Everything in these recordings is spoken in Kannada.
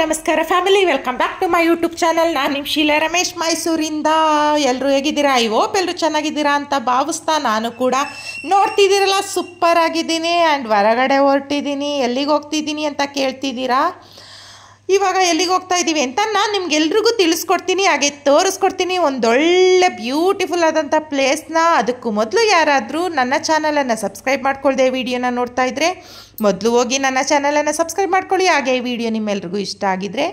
ನಮಸ್ಕಾರ family, welcome back to my YouTube channel. ನಾನು ನಿಮ್ಮ ಶೀಲಾ ರಮೇಶ್ ಮೈಸೂರಿಂದ. ಎಲ್ಲರೂ ಹೇಗಿದ್ದೀರಾ? ಐ ಹೋಪ್ ಎಲ್ಲರೂ ಚೆನ್ನಾಗಿದ್ದೀರಾ ಅಂತ ಭಾವಿಸ್ತಾ, ನಾನು ಕೂಡ ನೋಡ್ತಿದ್ದೀರಲ್ಲ ಸೂಪರ್ ಆಗಿದ್ದೀನಿ. ಆ್ಯಂಡ್ ಹೊರಗಡೆ ಹೊರಟಿದ್ದೀನಿ. ಎಲ್ಲಿಗೆ ಹೋಗ್ತಿದ್ದೀನಿ ಅಂತ ಕೇಳ್ತಿದ್ದೀರಾ? ಇವಾಗ ಎಲ್ಲಿಗೆ ಹೋಗ್ತಾ ಇದ್ದೀವಿ ಅಂತ ನಾನು ನಿಮ್ಗೆಲ್ರಿಗೂ ತಿಳಿಸ್ಕೊಡ್ತೀನಿ, ಹಾಗೆ ತೋರಿಸ್ಕೊಡ್ತೀನಿ ಒಂದೊಳ್ಳೆ ಬ್ಯೂಟಿಫುಲ್ ಆದಂಥ ಪ್ಲೇಸ್ನ. ಅದಕ್ಕೂ ಮೊದಲು ಯಾರಾದರೂ ನನ್ನ ಚಾನಲನ್ನು ಸಬ್ಸ್ಕ್ರೈಬ್ ಮಾಡ್ಕೊಳ್ದೆ ವಿಡಿಯೋನ ನೋಡ್ತಾ ಇದ್ದರೆ ಮೊದಲು ಹೋಗಿ ನನ್ನ ಚಾನಲನ್ನು ಸಬ್ಸ್ಕ್ರೈಬ್ ಮಾಡ್ಕೊಳ್ಳಿ. ಹಾಗೆ ಈ ವಿಡಿಯೋ ನಿಮ್ಮೆಲ್ರಿಗೂ ಇಷ್ಟ ಆಗಿದ್ದರೆ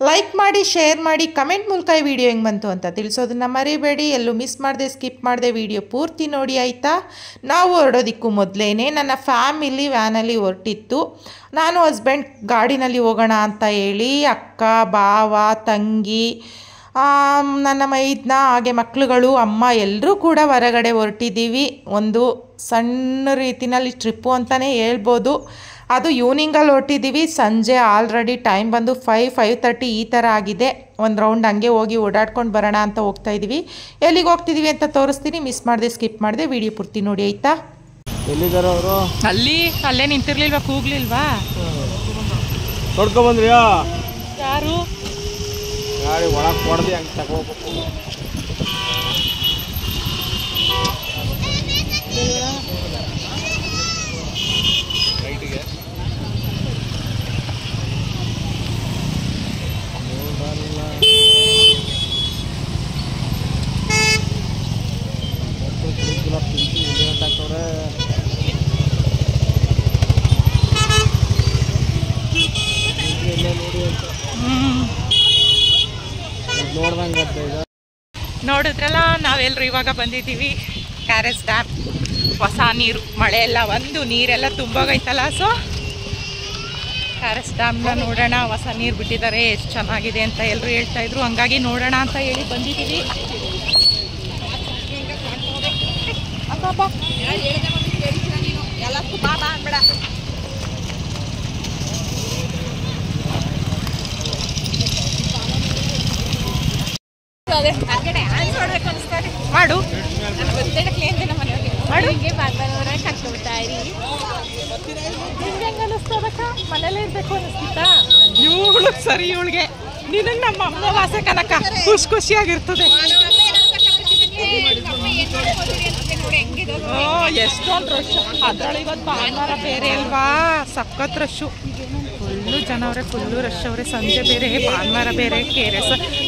ಲೈಕ್ ಮಾಡಿ, ಶೇರ್ ಮಾಡಿ, ಕಮೆಂಟ್ ಮೂಲಕ ಈ ವಿಡಿಯೋ ಹೆಂಗೆ ಬಂತು ಅಂತ ತಿಳಿಸೋದನ್ನು ಮರಿಬೇಡಿ. ಎಲ್ಲೂ ಮಿಸ್ ಮಾಡದೆ, ಸ್ಕಿಪ್ ಮಾಡದೆ ವಿಡಿಯೋ ಪೂರ್ತಿ ನೋಡಿ, ಆಯಿತಾ? ನಾವು ಹೊರಡೋದಕ್ಕೂ ಮೊದಲೇ ನನ್ನ ಫ್ಯಾಮಿಲಿ ವ್ಯಾನಲ್ಲಿ ಹೊರಟಿತ್ತು. ನಾನು ಹಸ್ಬೆಂಡ್ ಗಾಡಿನಲ್ಲಿ ಹೋಗೋಣ ಅಂತ ಹೇಳಿ ಅಕ್ಕ, ಬಾವ, ತಂಗಿ, ನನ್ನ ಮೈದ್ನ, ಹಾಗೆ ಮಕ್ಕಳುಗಳು, ಅಮ್ಮ ಎಲ್ಲರೂ ಕೂಡ ಹೊರಗಡೆ ಹೊರಟಿದ್ದೀವಿ. ಒಂದು ಸಣ್ಣ ರೀತಿಯಲ್ಲಿ ಟ್ರಿಪ್ಪು ಅಂತಲೇ ಹೇಳ್ಬೋದು. ಅದು ಈವ್ನಿಂಗಲ್ಲಿ ಹೊರಟಿದ್ದೀವಿ. ಸಂಜೆ ಆಲ್ರೆಡಿ ಟೈಮ್ ಬಂದು 5:30 ಈ ಥರ ಆಗಿದೆ. ಒಂದು ರೌಂಡ್ ಹಂಗೆ ಹೋಗಿ ಓಡಾಡ್ಕೊಂಡು ಬರೋಣ ಅಂತ ಹೋಗ್ತಾಯಿದ್ದೀವಿ. ಎಲ್ಲಿಗೆ ಹೋಗ್ತಿದ್ದೀವಿ ಅಂತ ತೋರಿಸ್ತೀನಿ. ಮಿಸ್ ಮಾಡಿದೆ, ಸ್ಕಿಪ್ ಮಾಡಿದೆ, ವಿಡಿಯೋ ಪೂರ್ತಿ ನೋಡಿ, ಆಯಿತಾ? ಎಲ್ಲಿದ್ದಾರೆ ಅವರು? ಅಲ್ಲೇ ನಿಂತಿರ್ಲಿಲ್ವಾ? ಕೂಗ್ಲಿಲ್ವಾ? ತೊಡ್ಕೊಂಬಂದ್ರಿ? ಯಾರು? ಗಾಡಿ ಒಳಗೆ ಕೊಡ್ದು ಹಂಗೆ ತಗೋಬೇಕು. ರೈಟಿಗೆ ನೋಡಿದ್ರಲ್ಲ, ನಾವೆಲ್ಲರೂ ಇವಾಗ ಬಂದಿದ್ದೀವಿ ಕ್ಯಾರೆಸ್ ಡ್ಯಾಮ್. ಹೊಸ ನೀರು, ಮಳೆ ಎಲ್ಲ ಒಂದು ನೀರೆಲ್ಲ ತುಂಬೋಗೈತಲ್ಲ. ಸೊ ಕ್ಯಾರೆಸ್ ಡ್ಯಾಮ್ನ ನೋಡೋಣ. ಹೊಸ ನೀರು ಬಿಟ್ಟಿದ್ದಾರೆ, ಎಷ್ಟು ಚೆನ್ನಾಗಿದೆ ಅಂತ ಎಲ್ಲರೂ ಹೇಳ್ತಾಯಿದ್ರು. ಹಂಗಾಗಿ ನೋಡೋಣ ಅಂತ ಹೇಳಿ ಬಂದಿದ್ದೀವಿ. ಮಾಡು ಮನೇಲೇ ಇರ್ಬೇಕು ಅನಿಸ್ತಿತ್ತಾ? ಇವಳು ಸರಿ, ಇವಳಿಗೆ ನಿನಗೆ ನಮ್ಮ ಅಮ್ಮ ವಾಸೆ ಕನಕ ಖುಷಿಯಾಗಿರ್ತದೆ. ಎಷ್ಟೊಂದು ರಶ್. ಅದರೊಳಗೆ ಇವತ್ತು ಭಾನುವಾರ ಬೇರೆ ಅಲ್ವಾ, ಸಖತ್ ರಶ್ಶು. ಫುಲ್ಲು ಜನ ಅವರೇ, ಫುಲ್ಲು ರಶ್ ಅವರೇ. ಸಂಜೆ ಬೇರೆ, ಭಾನುವಾರ ಬೇರೆ.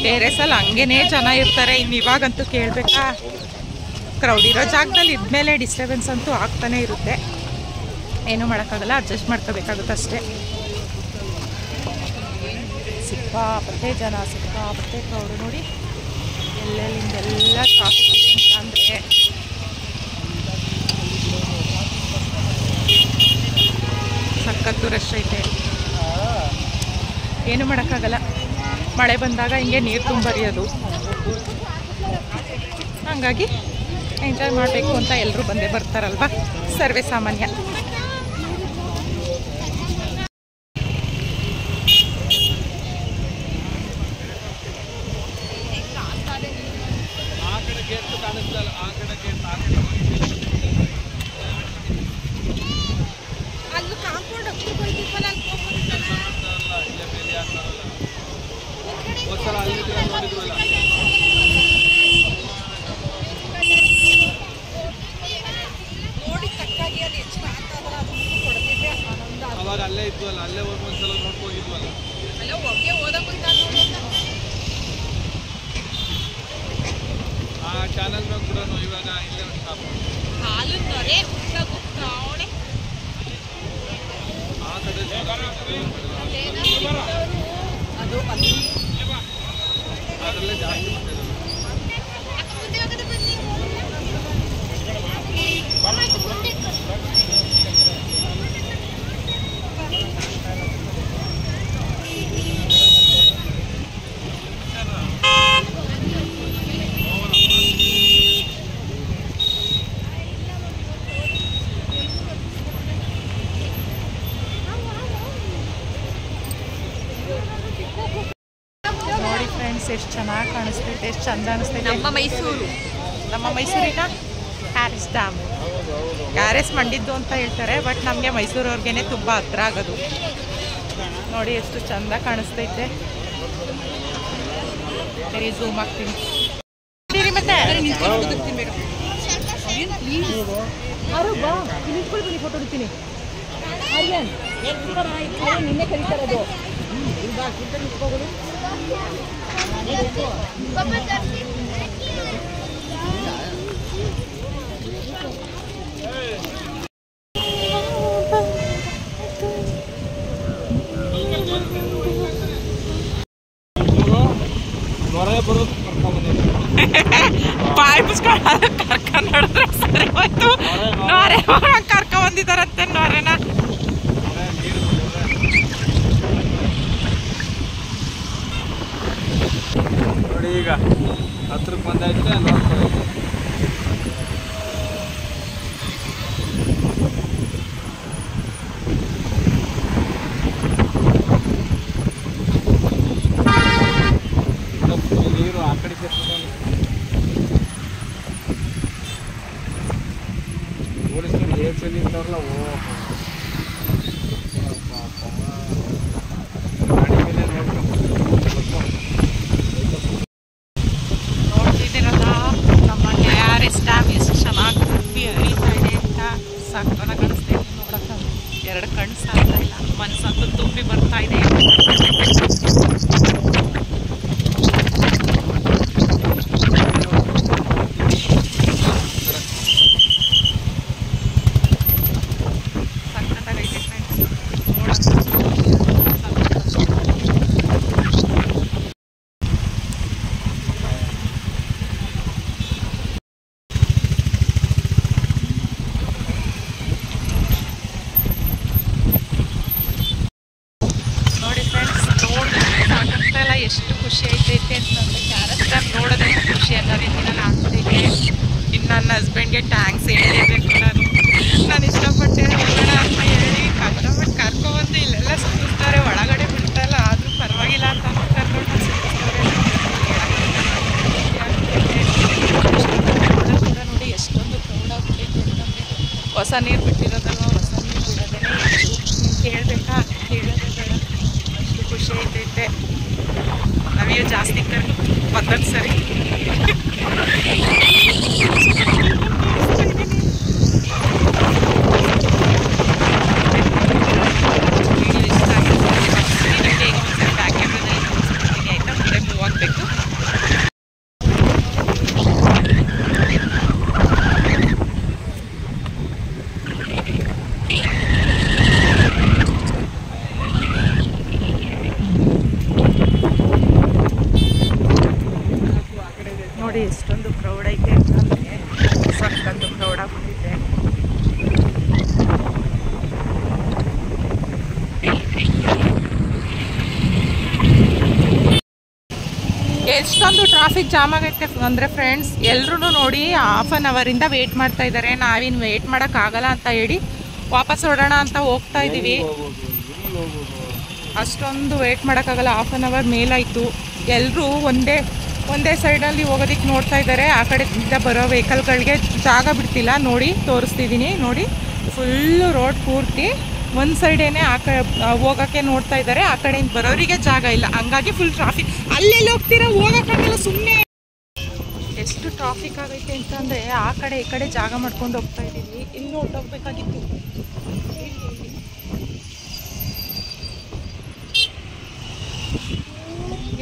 ಟೆರೇಸಲ್ಲಿ ಹಂಗೇನೇ ಜನ ಇರ್ತಾರೆ. ಇನ್ನು ಇವಾಗಂತೂ ಕೇಳಬೇಕಾ? ಕ್ರೌಡ್ ಇರೋ ಜಾಗದಲ್ಲಿ ಇದ್ಮೇಲೆ ಡಿಸ್ಟರ್ಬೆನ್ಸ್ ಅಂತೂ ಆಗ್ತಾನೆ ಇರುತ್ತೆ. ಏನೂ ಮಾಡೋಕ್ಕಾಗಲ್ಲ, ಅಡ್ಜಸ್ಟ್ ಮಾಡ್ಕೋಬೇಕಾಗುತ್ತೆ ಅಷ್ಟೇ. ಸಿಕ್ಕಾಪಟ್ಟೆ ಜನ, ಸಿಕ್ಕಾಪಟ್ಟೆ ಕ್ರೌಡು. ನೋಡಿ ಎಲ್ಲೆಲ್ಲಿಂದೆಲ್ಲ ಟ್ರಾಫಿಕ್ ಇದೆ ಅಂತ. ಅಂದರೆ ಸಖತ್ತು ರಶ್ ಐತೆ. ಏನು ಮಾಡೋಕ್ಕಾಗಲ್ಲ. ಮಳೆ ಬಂದಾಗ ಹಿಂಗೆ ನೀರು ತುಂಬರಿಯೋದು. ಹಾಗಾಗಿ ಎಂಜಾಯ್ ಮಾಡಬೇಕು ಅಂತ ಎಲ್ಲರೂ ಬಂದೇ ಬರ್ತಾರಲ್ವ, ಸರ್ವೇ ಸಾಮಾನ್ಯ. ಅವಾಗ ಅಲ್ಲೇ ಇದ್ವಲ್ಲ, ಅಲ್ಲೇ ಒಂದ್ಸಲ ನೋಡ್ಕೋಗಿದ್ವಲ್ಲ. ಆ ಚಾನಲ್ ಮ್ಯಾಗ ಕೂಡ ಇವಾಗ ಇಲ್ಲೇ ಒಂದು ಸ್ಟಾಪ್ ಆ ಕಡೆ ಅದರಲ್ಲೇ ಜಾಸ್ತಿ ನೋಡಿ ಫ್ರೆಂಡ್ಸ್, ಎಷ್ಟು ಚೆನ್ನಾಗಿ ಕಾಣಿಸ್ತೈತೆ, ಎಷ್ಟು ಚಂದ ಅನಿಸ್ತೈತೆ. ನಮ್ಮ ಮೈಸೂರಿನ ಕ್ಯಾರೆಸ್ ಡ್ಯಾಮ್. ಕ್ಯಾರೆಸ್ ಮಂಡಿದ್ದು ಅಂತ ಹೇಳ್ತಾರೆ, ಬಟ್ ನಮಗೆ ಮೈಸೂರವ್ರಿಗೇ ತುಂಬ ಹತ್ರ ಆಗೋದು. ನೋಡಿ ಎಷ್ಟು ಚಂದ ಕಾಣಿಸ್ತೈತೆ. ಸರಿ ಝೂಮ್ ಆಗ್ತೀನಿ ಮತ್ತೆ. ಫೋಟೋ ಹೊಡಿತೀನಿ. ನಿನ್ನೆ ಕರೀತಾರದು. ಬಾಯಿ ಮುಚ್ಕೊಂಡು ಕರ್ಕೊಂಡು ನೋಡಿದ್ರೆ ಸರಿ ಹೋಯ್ತು. ನೋರೆ ಕರ್ಕೊಂಡ್ ಬಂದಿದ್ದಾರಂತೆ ನೋರೆನ. ನೋಡಿ ಈಗ ಹತ್ರಕ್ಕೆ ಬಂದೈತೆ ನೋಡ್ಕೊಳ್ಳಿ. ನೀರು ಆ ಕಡೆ ಓಡಿಸ್ಕೊಂಡು ಏರ್ ಚಲಿ ಇರ್ತಾರಲ್ಲ ಗಾಡಿ ಮೇಲೆ ನೋಡ್ತಿದ್ದೀರಲ್ಲ ನಮ್ಮ KRS ಡ್ಯಾಮ್ ಎಷ್ಟು ಚೆನ್ನಾಗಿ ತುಂಬಿ ಹರಿತಾ ಇದೆ ಅಂತ ಸಾಕನ ಕಾಣಿಸ್ತಾ ಇದೆ. ನೋಡಕ್ಕ ಎರಡು ಕಣ್ಣು ಸಾಕ್ತಾ ಇಲ್ಲ, ಮನಸ್ಸಂತೂ ತುಂಬಿ ಬರ್ತಾ ಇದೆ. ಎಷ್ಟು ಖುಷಿ ಐತೈತೆ ಅಂತಂದರೆ KRS ಡ್ಯಾಮ್ ನೋಡೋದೇ ಖುಷಿ ಅನ್ನೋ ರೀತಿನ ಆಗ್ತೈತೆ. ಇನ್ನು ನನ್ನ ಹಸ್ಬೆಂಡ್ಗೆ ಟ್ಯಾಂಕ್ಸ್ ಹೇಳಲೇಬೇಕು. ನಾನು ಇಷ್ಟಪಟ್ಟೆ ಹೋಗೋಣ ಅಂತ ಹೇಳಿ ಕಷ್ಟಪಟ್ಟು ಕರ್ಕೊಬಂದು ಇಲ್ಲೆಲ್ಲ ಸುತ್ತಿಸ್ತಾರೆ, ಒಳಗಡೆ ಬಿಡ್ತಾಯಿಲ್ಲ. ಆದರೂ ಪರವಾಗಿಲ್ಲ ಅಂತ ಕರ್ಕೊಂಡು ಕೂಡ ನೋಡಿ ಎಷ್ಟೊಂದು ಕ್ರೌಡ್ ಆಗ್ಬಿಟ್ಟೈತೆ ಅಂತಂದರೆ. ಹೊಸ ನೀರು ಬಿಟ್ಟಿರೋದಲ್ವ, ಹೊಸ ನೀರು ಬಿಡೋದೇ ಕೇಳಬೇಕಾ ಕೇಳೋದೇ ಬೇಡ, ಅಷ್ಟು ಖುಷಿ ಐತೈತೆ. ನಾವೇ ಜಾಸ್ತಿ ಕರ್ದು ಬಂದದ್ದು ಸರಿ. ವಿಡಿಯೋ ಇಷ್ಟ ಆಗಿದೆ ಬೇಗ ಒಂದ್ಸರಿ ಬ್ಯಾಕ್ ಕ್ಯಾಮ್ರಾದಲ್ಲಿ ತೋರಿಸ್ತೀನಿ ಆಯಿತಾ. ಮುಂದೆ ಮೂವ್ ಆಗಬೇಕು. ನೋಡಿ ಎಷ್ಟೊಂದು ಕ್ರೌಡ್ ಐತೆ ಅಂತಂದರೆ ಸಕ್ಕಂದು ಕ್ರೌಡ್ ಆಗ್ಬಿಟ್ಟಿದೆ. ಎಷ್ಟೊಂದು ಟ್ರಾಫಿಕ್ ಜಾಮ್ ಆಗೈತೆ ಅಂದರೆ ಫ್ರೆಂಡ್ಸ್, ಎಲ್ಲರೂ ನೋಡಿ ಹಾಫ್ ಆನ್ ಅವರಿಂದ ವೇಟ್ ಮಾಡ್ತಾ ಇದ್ದಾರೆ. ನಾವಿನ್ನು ವೇಟ್ ಮಾಡೋಕ್ಕಾಗಲ್ಲ ಅಂತ ಹೇಳಿ ವಾಪಸ್ ಹೊರಡೋಣ ಅಂತ ಹೋಗ್ತಾ ಇದ್ದೀವಿ. ಅಷ್ಟೊಂದು ವೇಟ್ ಮಾಡೋಕ್ಕಾಗಲ್ಲ, ಹಾಫ್ ಆನ್ ಅವರ್ ಮೇಲಾಯಿತು. ಎಲ್ಲರೂ ಒಂದೇ ಸೈಡಲ್ಲಿ ಹೋಗೋದಕ್ಕೆ ನೋಡ್ತಾ ಇದ್ದಾರೆ. ಆ ಕಡೆಯಿಂದ ಬರೋ ವೆಹಿಕಲ್ಗಳಿಗೆ ಜಾಗ ಬಿಡ್ತಿಲ್ಲ. ನೋಡಿ ತೋರಿಸ್ತಿದ್ದೀನಿ ನೋಡಿ, ಫುಲ್ಲು ರೋಡ್ ಪೂರ್ತಿ ಒಂದು ಸೈಡೇನೆ ಹೋಗೋಕ್ಕೆ ನೋಡ್ತಾ ಇದ್ದಾರೆ. ಆ ಕಡೆಯಿಂದ ಬರೋರಿಗೆ ಜಾಗ ಇಲ್ಲ, ಹಂಗಾಗಿ ಫುಲ್ ಟ್ರಾಫಿಕ್. ಅಲ್ಲೆಲ್ಲಿ ಹೋಗ್ತೀರಾ, ಹೋಗೋಕ್ಕಾಗಲ್ಲ ಸುಮ್ಮನೆ. ಎಷ್ಟು ಟ್ರಾಫಿಕ್ ಆಗೈತೆ ಅಂತಂದರೆ ಆ ಕಡೆ ಈ ಕಡೆ ಜಾಗ ಮಾಡ್ಕೊಂಡು ಹೋಗ್ತಾ ಇದ್ದೀವಿ. ಇಲ್ಲಿ ಹೊರಟೋಗ್ಬೇಕಾಗಿತ್ತು.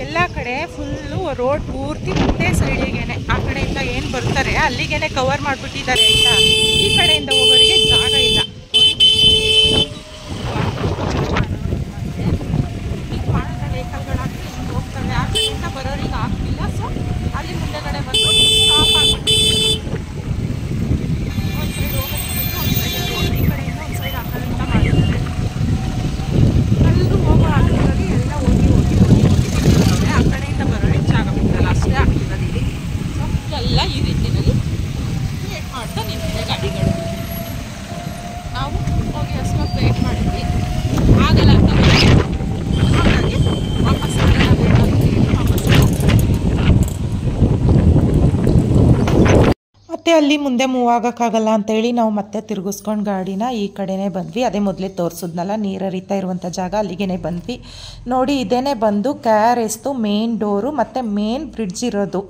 ಎಲ್ಲ ಕಡೆ ಫುಲ್ಲು ರೋಡ್ ಪೂರ್ತಿ ಒಂದೇ ಸೈಡಿಗೇನೆ, ಆ ಕಡೆಯಿಂದ ಏನು ಬರ್ತಾರೆ ಅಲ್ಲಿಗೇನೆ ಕವರ್ ಮಾಡಿಬಿಟ್ಟಿದ್ದಾರೆ ಆಯಿತಾ. ಈ ಕಡೆಯಿಂದ ಹೋಗೋರಿಗೆ ಜಾಗ ಇಲ್ಲ. ವೆಹಿಕಲ್ಗಳಾಗಿ ಹೋಗ್ತವೆ, ಆ ಕಡೆಯಿಂದ ಬರೋರಿಗೆ ಆಗ್ತಿಲ್ಲ. ಸೊ ಅಲ್ಲಿ ಮುಂದೆಗಡೆ ಬಂದು ಸ್ಟಾಪ್ ಆಗಿಬಿಟ್ಟು ಒಂದು ಸೈಡ್ ಹೋಗೋದಕ್ಕೆ ಒಂದು ಸೈಡ್ ರೋಡ್, ಈ ಕಡೆಯಿಂದ ಒಂದು ಸೈಡ್ ಆ ಕಡೆಯಿಂದ ಮಾಡಿದ್ದಾರೆ. ಎಲ್ಲರೂ ಹೋಗೋ ಆಗ್ತಿರೋದು ಎಲ್ಲ ಹೋಗಿ ಆ ಕಡೆಯಿಂದ ಬರೋರಿಗೆ ಜಾಗ ಬಿಟ್ಟಲ್ಲ, ಅಷ್ಟೇ ಆಗ್ತಿರೋದು ಇಲ್ಲಿ. ಸೊ ಎಲ್ಲ ಈ ರೀತಿಯಲ್ಲಿ ವೇಟ್ ಮಾಡ್ತಾ ನಿಂತಿದೆ ಗಾಡಿಗಳು. ನಾವು ಹೋಗಿ ಅಷ್ಟೊತ್ತು ವೇಟ್ ಮಾಡಿದ್ವಿ, ಆಗಲ್ಲ ಅಂತ ಹಾಗಾಗಿ ವಾಪಸ್ ಬರೋಣ ಬೇಡ ಅಂತ ಹೇಳಿ ವಾಪಸ್ ಮತ್ತೆ ಅಲ್ಲಿ ಮುಂದೆ ಮೂವ್ ಆಗೋಕ್ಕಾಗಲ್ಲ ಅಂತೇಳಿ ನಾವು ಮತ್ತೆ ತಿರುಗಿಸ್ಕೊಂಡು ಗಾಡಿನ ಈ ಕಡೆನೇ ಬಂದ್ವಿ. ಅದೇ ಮೊದಲೇ ತೋರಿಸಿದ್ನಲ್ಲ ನೀರು ಹರಿತಾ ಇರುವಂಥ ಜಾಗ, ಅಲ್ಲಿಗೆ ಬಂದ್ವಿ. ನೋಡಿ ಇದೇನೇ ಬಂದು KRSದು ಮೇನ್ ಡೋರು ಮತ್ತು ಮೇನ್ ಬ್ರಿಡ್ಜ್ ಇರೋದು.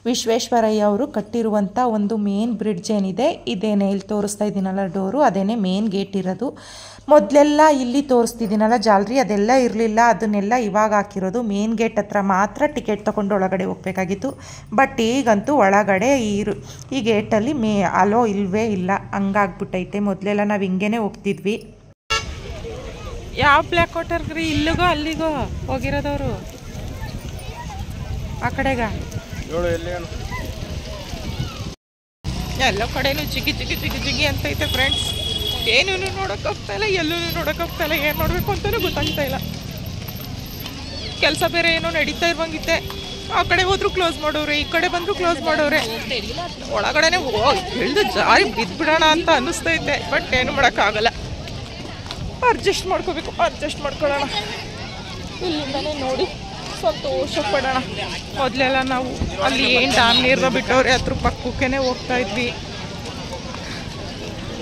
ವಿಶ್ವೇಶ್ವರಯ್ಯ ಅವರು ಕಟ್ಟಿರುವಂಥ ಒಂದು ಮೇನ್ ಬ್ರಿಡ್ಜ್ ಏನಿದೆ ಇದೇನೇ, ಇಲ್ಲಿ ತೋರಿಸ್ತಾ ಇದ್ದೀನಲ್ಲ ಡೋರು, ಅದೇನೇ ಮೇನ್ ಗೇಟ್ ಇರೋದು. ಮೊದಲೆಲ್ಲ ಇಲ್ಲಿ ತೋರಿಸ್ತಿದ್ದೀನಲ್ಲ ಜಾಲರಿ, ಅದೆಲ್ಲ ಇರಲಿಲ್ಲ, ಅದನ್ನೆಲ್ಲ ಇವಾಗ ಹಾಕಿರೋದು. ಮೇನ್ ಗೇಟ್ ಹತ್ರ ಮಾತ್ರ ಟಿಕೆಟ್ ತೊಗೊಂಡು ಒಳಗಡೆ ಹೋಗ್ಬೇಕಾಗಿತ್ತು. ಬಟ್ ಈಗಂತೂ ಒಳಗಡೆ ಈ ಗೇಟಲ್ಲಿ ಅಲೋ ಇಲ್ವೇ ಇಲ್ಲ, ಹಂಗಾಗ್ಬಿಟ್ಟೈತೆ. ಮೊದಲೆಲ್ಲ ನಾವು ಹಿಂಗೇನೆ ಹೋಗ್ತಿದ್ವಿ. ಯಾವ ಬ್ಲ್ಯಾಕ್ ವಾಟರ್ಗ್ರಿ ಇಲ್ಲಿಗೋ ಅಲ್ಲಿಗೋ ಹೋಗಿರೋದವರು? ಆ ಕಡೆಗ ಎಲ್ಲ ಕಡೆನೂ ಜಿಗಿ ಜಿಗಿ ಜಿಗಿ ಜಿಗಿ ಅಂತೈತೆ ಫ್ರೆಂಡ್ಸ್. ಏನೂ ನೋಡೋಕ್ಕಾಗ್ತಾ ಇಲ್ಲ, ಎಲ್ಲೂ ನೋಡೋಕ್ಕಾಗ್ತಾ ಇಲ್ಲ, ಏನು ನೋಡಬೇಕು ಅಂತಲೂ ಗೊತ್ತಾಗ್ತಾ ಇಲ್ಲ. ಕೆಲಸ ಬೇರೆ ಏನೋ ನಡೀತಾ ಇರುವಂಗಿತ್ತೆ. ಆ ಕಡೆ ಹೋದ್ರು ಕ್ಲೋಸ್ ಮಾಡೋರೆ, ಈ ಕಡೆ ಬಂದರೂ ಕ್ಲೋಸ್ ಮಾಡೋರೆ. ಒಳಗಡೆನೆ ಇಳಿದು ಜಾರಿ ಬಿದ್ದುಬಿಡೋಣ ಅಂತ ಅನ್ನಿಸ್ತೈತೆ. ಬಟ್ ಏನು ಮಾಡೋಕ್ಕಾಗಲ್ಲ, ಅಡ್ಜಸ್ಟ್ ಮಾಡ್ಕೋಬೇಕು, ಅಡ್ಜಸ್ಟ್ ಮಾಡ್ಕೊಳ್ಳೋಣ. ಇಲ್ಲಿಂದನೇ ನೋಡಿ ಸಂತೋಷ ಪಡೋಣ. ಮೊದಲೆಲ್ಲ ನಾವು ಅಲ್ಲಿ ಏನು ಡ್ಯಾಮ್ ನೀರನ್ನ ಬಿಟ್ಟವ್ರೆ ಅದ್ರ ಪಕ್ಕಕ್ಕೇ ಹೋಗ್ತಾ ಇದ್ವಿ.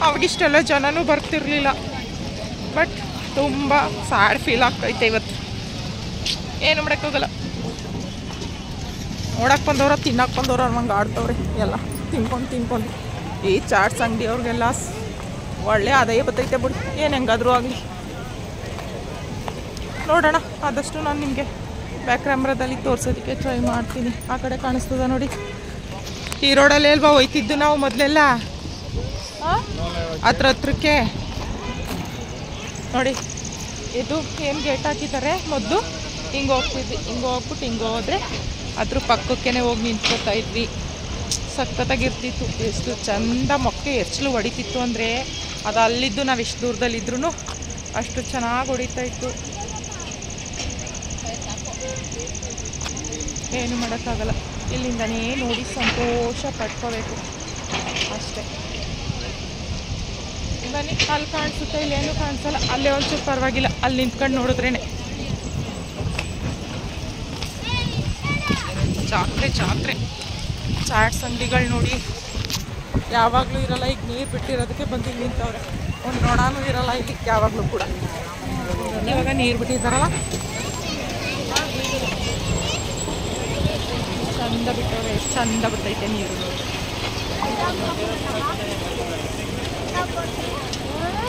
ಅವಾಗಿಷ್ಟೆಲ್ಲ ಜನನೂ ಬರ್ತಿರ್ಲಿಲ್ಲ. ಬಟ್ ತುಂಬ ಸ್ಯಾಡ್ ಫೀಲ್ ಆಗ್ತೈತೆ ಇವತ್ತು. ಏನು ಮಾಡೋಕ್ಕಾಗಲ್ಲ. ನೋಡಕ್ಕೆ ಬಂದವ್ರ ತಿನ್ನಕ್ಕೆ ಬಂದವ್ರು ಅನ್ನಂಗೆ ಆಡ್ತವ್ರೆ. ಎಲ್ಲ ತಿನ್ಕೊಂಡು ಈ ಚಾಟ್ಸ್ ಅಂಗಡಿ ಅವ್ರಿಗೆಲ್ಲ ಒಳ್ಳೆ ಆದಾಯ ಬರ್ತೈತೆ ಬಿಡಿ, ಏನು ಹೆಂಗಾದರೂ ಆಗಲಿ. ನೋಡೋಣ, ಆದಷ್ಟು ನಾನು ನಿಮಗೆ ಬ್ಯಾಕ್ ಕ್ಯಾಮ್ರಾದಲ್ಲಿ ತೋರಿಸೋದಕ್ಕೆ ಟ್ರೈ ಮಾಡ್ತೀನಿ. ಆ ಕಡೆ ಕಾಣಿಸ್ತದ ನೋಡಿ, ಈ ರೋಡಲ್ಲಿ ಎಲ್ವಾ ಹೋಯ್ತಿದ್ದು ನಾವು ಮೊದಲೆಲ್ಲ, ಹತ್ರಕ್ಕೆ ನೋಡಿ. ಇದು ಏನು ಗೇಟ್ ಹಾಕಿದ್ದಾರೆ, ಮೊದಲು ಹಿಂಗೆ ಹೋಗ್ತಿದ್ವಿ, ಹಿಂಗೆ ಹೋಗ್ಬಿಟ್ಟು ಹಿಂಗೆ ಹೋದರೆ ಅದ್ರ ಪಕ್ಕಕ್ಕೇ ಹೋಗಿ ನಿಂತ್ಕೋತಾ ಇದ್ವಿ. ಸಖತ್ತಾಗಿರ್ತಿತ್ತು. ಎಷ್ಟು ಚಂದ ಮೊಕ್ಕೆ ಎಚ್ಚಲು ಹೊಡಿತಿತ್ತು ಅಂದರೆ, ಅದು ಅಲ್ಲಿದ್ದು ನಾವು ಎಷ್ಟು ದೂರದಲ್ಲಿದ್ರೂ ಅಷ್ಟು ಚೆನ್ನಾಗಿ ಹೊಡಿತಾ ಇತ್ತು. ಏನು ಮಾಡೋಕ್ಕಾಗಲ್ಲ, ಇಲ್ಲಿಂದನೇ ನೋಡಿ ಸಂತೋಷ ಪಡ್ಕೋಬೇಕು ಅಷ್ಟೇ. ಬನ್ನಿ, ಅಲ್ಲಿ ಕಾಣಿಸುತ್ತೆ, ಇಲ್ಲೇನು ಕಾಣಿಸಲ್ಲ. ಅಲ್ಲೇ ಒಂಚೂರು ಪರವಾಗಿಲ್ಲ, ಅಲ್ಲಿ ನಿಂತ್ಕೊಂಡು ನೋಡಿದ್ರೇನೆ. ಜಾತ್ರೆ ಚಾಟ್ಸ್ ಅಂಗಡಿಗಳು ನೋಡಿ ಯಾವಾಗಲೂ ಇರಲ್ಲ. ಈಗ ನೀರು ಬಿಟ್ಟಿರೋದಕ್ಕೆ ಬಂದು ನಿಂತವ್ರೆ. ಒಂದು ನೋಡಾನು ಇರಲ್ಲ ಇಲ್ಲಿ ಯಾವಾಗಲೂ ಕೂಡ. ಇವಾಗ ನೀರು ಬಿಟ್ಟಿದ್ದಾರಲ್ಲ, ಚಂದ ಬಿಟ್ಟವ್ರೆ. ಎಷ್ಟು ಚಂದ ಬರ್ತೈತೆ ನೀರು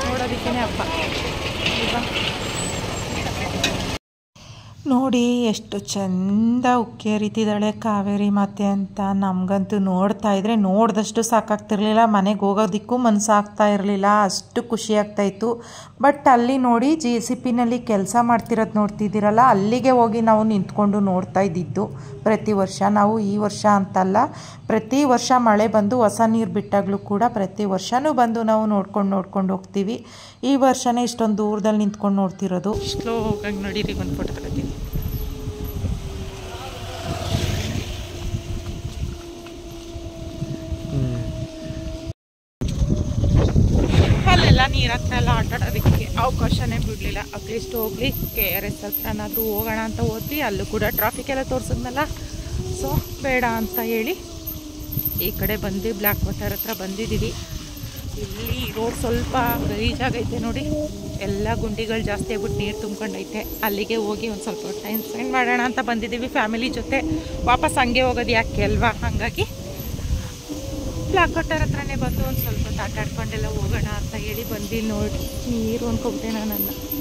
ನೋಡೋದಕ್ಕೇನೆ ಹಬ್ಬ. ನೋಡಿ ಎಷ್ಟು ಚಂದ ಉಕ್ಕಿ ಹರಿತಿದ್ದಾಳೆ ಕಾವೇರಿ ಮಾತೆ ಅಂತ. ನಮಗಂತೂ ನೋಡ್ತಾ ಇದ್ರೆ ನೋಡಿದಷ್ಟು ಸಾಕಾಗ್ತಿರ್ಲಿಲ್ಲ, ಮನೆಗೆ ಹೋಗೋದಕ್ಕೂ ಮನಸ್ಸಾಗ್ತಾ ಇರಲಿಲ್ಲ, ಅಷ್ಟು ಖುಷಿ ಆಗ್ತಾಯಿತ್ತು. ಬಟ್ ಅಲ್ಲಿ ನೋಡಿ JCPನಲ್ಲಿ ಕೆಲಸ ಮಾಡ್ತಿರೋದು ನೋಡ್ತಿದ್ದೀರಲ್ಲ, ಅಲ್ಲಿಗೆ ಹೋಗಿ ನಾವು ನಿಂತ್ಕೊಂಡು ನೋಡ್ತಾ ಇದ್ದಿದ್ದು ಪ್ರತಿ ವರ್ಷ. ನಾವು ಈ ವರ್ಷ ಅಂತಲ್ಲ, ಪ್ರತಿ ವರ್ಷ ಮಳೆ ಬಂದು ಹೊಸ ನೀರು ಬಿಟ್ಟಾಗಲೂ ಕೂಡ ಪ್ರತಿ ವರ್ಷವೂ ಬಂದು ನಾವು ನೋಡ್ಕೊಂಡು ಹೋಗ್ತೀವಿ. ಈ ವರ್ಷನೇ ಇಷ್ಟೊಂದು ದೂರದಲ್ಲಿ ನಿಂತ್ಕೊಂಡು ನೋಡ್ತಿರೋದು. ಸ್ಲೋ ಹೋಗಿ ನಡೀರಿ, ಒಂದು ಫೋಟೋ ತಗೋತೀನಿ. ಅಲ್ಲೆಲ್ಲ ನೀರು ಹತ್ರ ಎಲ್ಲ ಆಟಾಡೋದಕ್ಕೆ ಅವಕಾಶನೇ ಬಿಡಲಿಲ್ಲ. ಅಟ್ಲೀಸ್ಟ್ ಹೋಗ್ಲಿ KRS ಹತ್ರನಾದರೂ ಹೋಗೋಣ ಅಂತ ಹೋದ್ವಿ. ಅಲ್ಲೂ ಕೂಡ ಟ್ರಾಫಿಕ್ ಎಲ್ಲ ತೋರಿಸಿದ್ನಲ್ಲ, ಸೊ ಬೇಡ ಅಂತ ಹೇಳಿ ಈ ಕಡೆ ಬಂದು ಬ್ಲ್ಯಾಕ್ ವಾಟರ್ ಹತ್ರ ಬಂದಿದ್ದೀವಿ. ಇಲ್ಲಿ ರೋಡ್ ಸ್ವಲ್ಪ ಗಲೀಜಾಗೈತೆ ನೋಡಿ, ಎಲ್ಲ ಗುಂಡಿಗಳು ಜಾಸ್ತಿ ಆಗ್ಬಿಟ್ಟು ನೀರು ತುಂಬ್ಕೊಂಡೈತೆ. ಅಲ್ಲಿಗೆ ಹೋಗಿ ಒಂದು ಸ್ವಲ್ಪ ಟೈಮ್ ಸ್ಪೆಂಡ್ ಮಾಡೋಣ ಅಂತ ಬಂದಿದ್ದೀವಿ ಫ್ಯಾಮಿಲಿ ಜೊತೆ. ವಾಪಸ್ ಹಂಗೆ ಹೋಗೋದು ಯಾಕೆ ಅಲ್ವಾ, ಹಾಗಾಗಿ ಬ್ಲ್ಯಾಕ್ ವಾಟರ್ ಹತ್ರನೇ ಬಂದು ಒಂದು ಸ್ವಲ್ಪ ಆಟಾಡ್ಕೊಂಡೆಲ್ಲ ಹೋಗೋಣ ಅಂತ ಹೇಳಿ ಬಂದು ನೋಡಿ. ನೀರು ಅನ್ಕೊಬಿಟ್ಟೆ ನಾನು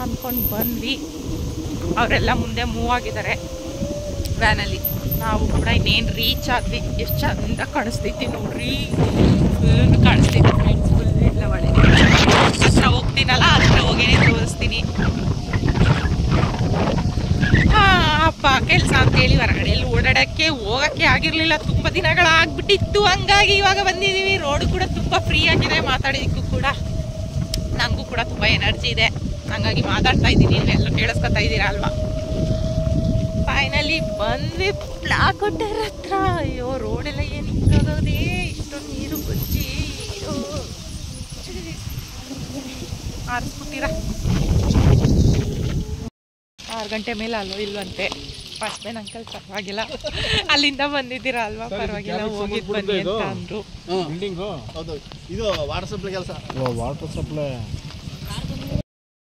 ಅಂದ್ಕೊಂಡು ಬಂದ್ವಿ. ಅವರೆಲ್ಲ ಮುಂದೆ ಮೂವ್ ಆಗಿದ್ದಾರೆ ವ್ಯಾನಲ್ಲಿ. ನಾವು ಕೂಡ ಇನ್ನೇನು ರೀಚ್ ಆದ್ವಿ. ಎಷ್ಟು ಚಂದ ಕಾಣಿಸ್ತೈತಿ ನೋಡ್ರಿ, ಫುಲ್ ಕಾಣಿಸ್ತೈತಿ ಫ್ರೆಂಡ್ಸ್. ಫುಲ್ ಎಲ್ಲ ಒಳಗೆ ಹತ್ರ ಹೋಗ್ತೀನಲ್ಲ, ಹತ್ರ ಹೋಗೇನೆ ತೋರಿಸ್ತೀನಿ. ಅಪ್ಪ ಕೆಲಸ ಅಂತೇಳಿ ಹೊರಗಡೆಯಲ್ಲಿ ಓಡಾಡೋಕ್ಕೆ ಹೋಗೋಕ್ಕೆ ಆಗಿರಲಿಲ್ಲ, ತುಂಬ ದಿನಗಳಾಗ್ಬಿಟ್ಟಿತ್ತು. ಹಂಗಾಗಿ ಇವಾಗ ಬಂದಿದ್ದೀವಿ. ರೋಡು ಕೂಡ ತುಂಬ ಫ್ರೀ ಆಗಿದೆ, ಮಾತಾಡೋದಕ್ಕೂ ಕೂಡ ನನಗೂ ಕೂಡ ತುಂಬ ಎನರ್ಜಿ ಇದೆ, ಹಂಗಾಗಿ ಮಾತಾಡ್ತಾ ಇದ್ದೀನಿ. ನೀವೆಲ್ಲ ಕೇಳಿಸ್ಕೊತಾ ಇದ್ದೀರಾ ಅಲ್ವಾ. ಫೈನಲಿ ಬಂದ್ವಿ ಬ್ಲ್ಯಾಕ್ ವಾಟರ್ ಹತ್ರ. ಅಯ್ಯೋ ರೋಡೆಲ್ಲ ಏನು ಹಿಂಗಾಗೋದೇ, ಇಷ್ಟೊಂದು ನೀರು ಬಜ್ಜಿ ಆರಿಸ್ಬಿಟ್ಟಿರ. 6 ಗಂಟೆ ಮೇಲೆ ಅಲ್ಲೋ ಇಲ್ವಂತೆ. ವಾಚ್ಮೆನ್ ಅಂಕಲ್ ಪರವಾಗಿಲ್ಲ, ಅಲ್ಲಿಂದ ಬಂದಿದ್ದೀರಾ ಅಲ್ವಾ, ಪರವಾಗಿಲ್ಲ ಹೋಗಿದ್ದು ಬನ್ನಿ ಅಂತ ಅಂದರು. ಇದು ವಾಟರ್ ಸಪ್ಲೈ ಕೆಲಸ. ವಾಟರ್ ಸಪ್ಲೈ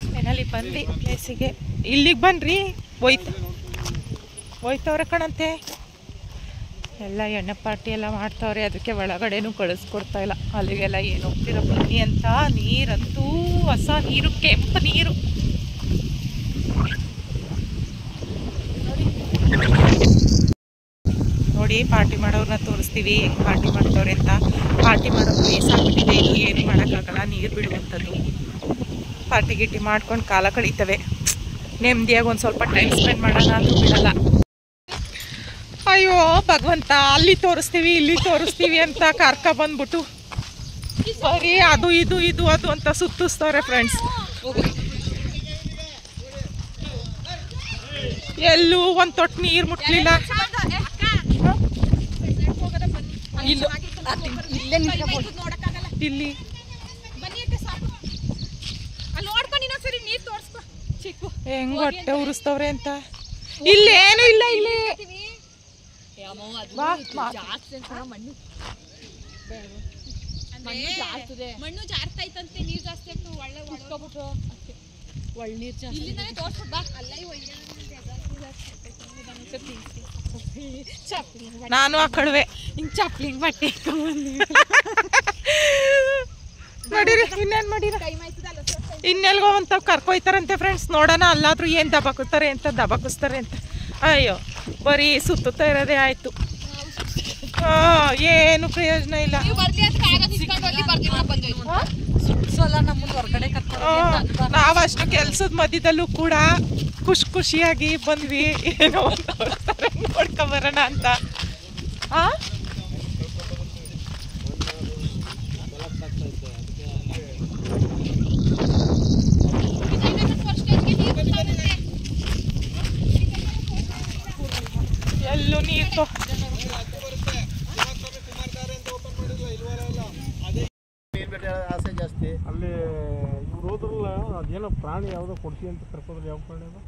ಫೈನಲಿ ಬಂದ್ರಿ ಪ್ಲೇಸಿಗೆ. ಇಲ್ಲಿಗೆ ಬನ್ನಿರಿ, ಹೋಯ್ತವ್ರೆ ಕಣಂತೆ. ಎಲ್ಲ ಎಣ್ಣೆ ಪಾರ್ಟಿ ಎಲ್ಲ ಮಾಡ್ತಾವ್ರೆ, ಅದಕ್ಕೆ ಒಳಗಡೆನೂ ಕಳಿಸ್ಕೊಡ್ತಾ ಇಲ್ಲ. ಅಲ್ಲಿಗೆಲ್ಲ ಏನು ಹೋಗ್ತೀರ ಬನ್ನಿ ಅಂತ. ನೀರಂತೂ ಹೊಸ ನೀರು, ಕೆಂಪು ನೀರು ನೋಡಿ. ಪಾರ್ಟಿ ಮಾಡೋರನ್ನ ತೋರಿಸ್ತೀವಿ ಹೆಂಗೆ ಪಾರ್ಟಿ ಮಾಡ್ತವ್ರೆ ಅಂತ. ಪಾರ್ಟಿ ಮಾಡೋ ಪ್ಲೇಸ್ ಆಗ್ಬಿಟ್ಟಿದೆ ಇದು, ಏನು ಮಾಡೋಕ್ಕಾಗಲ್ಲ, ನೀರು ಬಿಡುವಂಥದ್ದು. ಪಾರ್ಟಿ ಗಿಟ್ಟಿ ಮಾಡ್ಕೊಂಡು ಕಾಲ ಕಳೀತವೆ. ನೆಮ್ಮದಿಯಾಗಿ ಒಂದು ಸ್ವಲ್ಪ ಟೈಮ್ ಸ್ಪೆಂಡ್ ಮಾಡೋಣ ಅಂತೂ ಬಿಡಲ್ಲ. ಅಯ್ಯೋ ಭಗವಂತ, ಅಲ್ಲಿ ತೋರಿಸ್ತೀವಿ ಇಲ್ಲಿ ತೋರಿಸ್ತೀವಿ ಅಂತ ಕರ್ಕ ಬಂದ್ಬಿಟ್ಟು ಬರೀ ಅದು ಇದು ಅದು ಅಂತ ಸುತ್ತಿಸ್ತವ್ರೆ ಫ್ರೆಂಡ್ಸ್. ಎಲ್ಲೂ ಒಂದು ತೊಟ್ಟು ನೀರು ಮುಟ್ಲಿಲ್ಲ. ಇಲ್ಲಿ ಹೆಂಗ್ ಹೊಟ್ಟೆ ಉರಿಸ್ತವ್ರೆ ಅಂತ. ಇಲ್ಲೇನು ಇಲ್ಲ, ಇಲ್ಲಿ ಮಣ್ಣು ಜಾಸ್ತಿ ಐತಂತೆ, ನೀರು ಜಾಸ್ತಿ ಆಗ್ತದೆ. ಒಳ್ಳೆ ಒಳ್ಳೆ ನೀರು ನಾನು ಆ ಕಳುವೆ ಹಿಂಗೆ ಚಪ್ಲಿಂಗ್ ಬಟ್ಟೆ ನೋಡಿರಿ. ಇನ್ನೇನು ಮಾಡಿರ, ಇನ್ನೆಲ್ಗೋ ಅಂತ ಕರ್ಕೊಯ್ತಾರಂತೆ ಫ್ರೆಂಡ್ಸ್. ನೋಡೋಣ ಅಲ್ಲಾದ್ರೂ ಏನು ದಬಾಕುತ್ತಾರೆ ಅಂತ, ದಬಾಕಿಸ್ತಾರೆ ಅಂತ. ಅಯ್ಯೋ ಬರೀ ಸುತ್ತುತ್ತಾ ಇರೋದೇ ಆಯ್ತು, ಏನು ಪ್ರಯೋಜನ ಇಲ್ಲ. ನಾವಷ್ಟು ಕೆಲ್ಸದ ಮಧ್ಯದಲ್ಲೂ ಕೂಡ ಖುಷಿಯಾಗಿ ಬಂದ್ವಿ, ಏನೋ ನೋಡ್ಕೊಂಬರೋಣ ಅಂತ. ಎಲ್ಲೂ ನೀರು ಆಸೆ ಜಾಸ್ತಿ. ಅಲ್ಲಿ ಇವ್ರು ಹೋದ್ರಲ್ಲ, ಅದೇನೋ ಪ್ರಾಣಿ ಯಾವುದೋ ಕೊಡ್ತೀವಿ ಅಂತ ಕರ್ಕೊಂಡ್ರೆ, ಯಾವ ಪ್ರಾಣಿ ಅದು?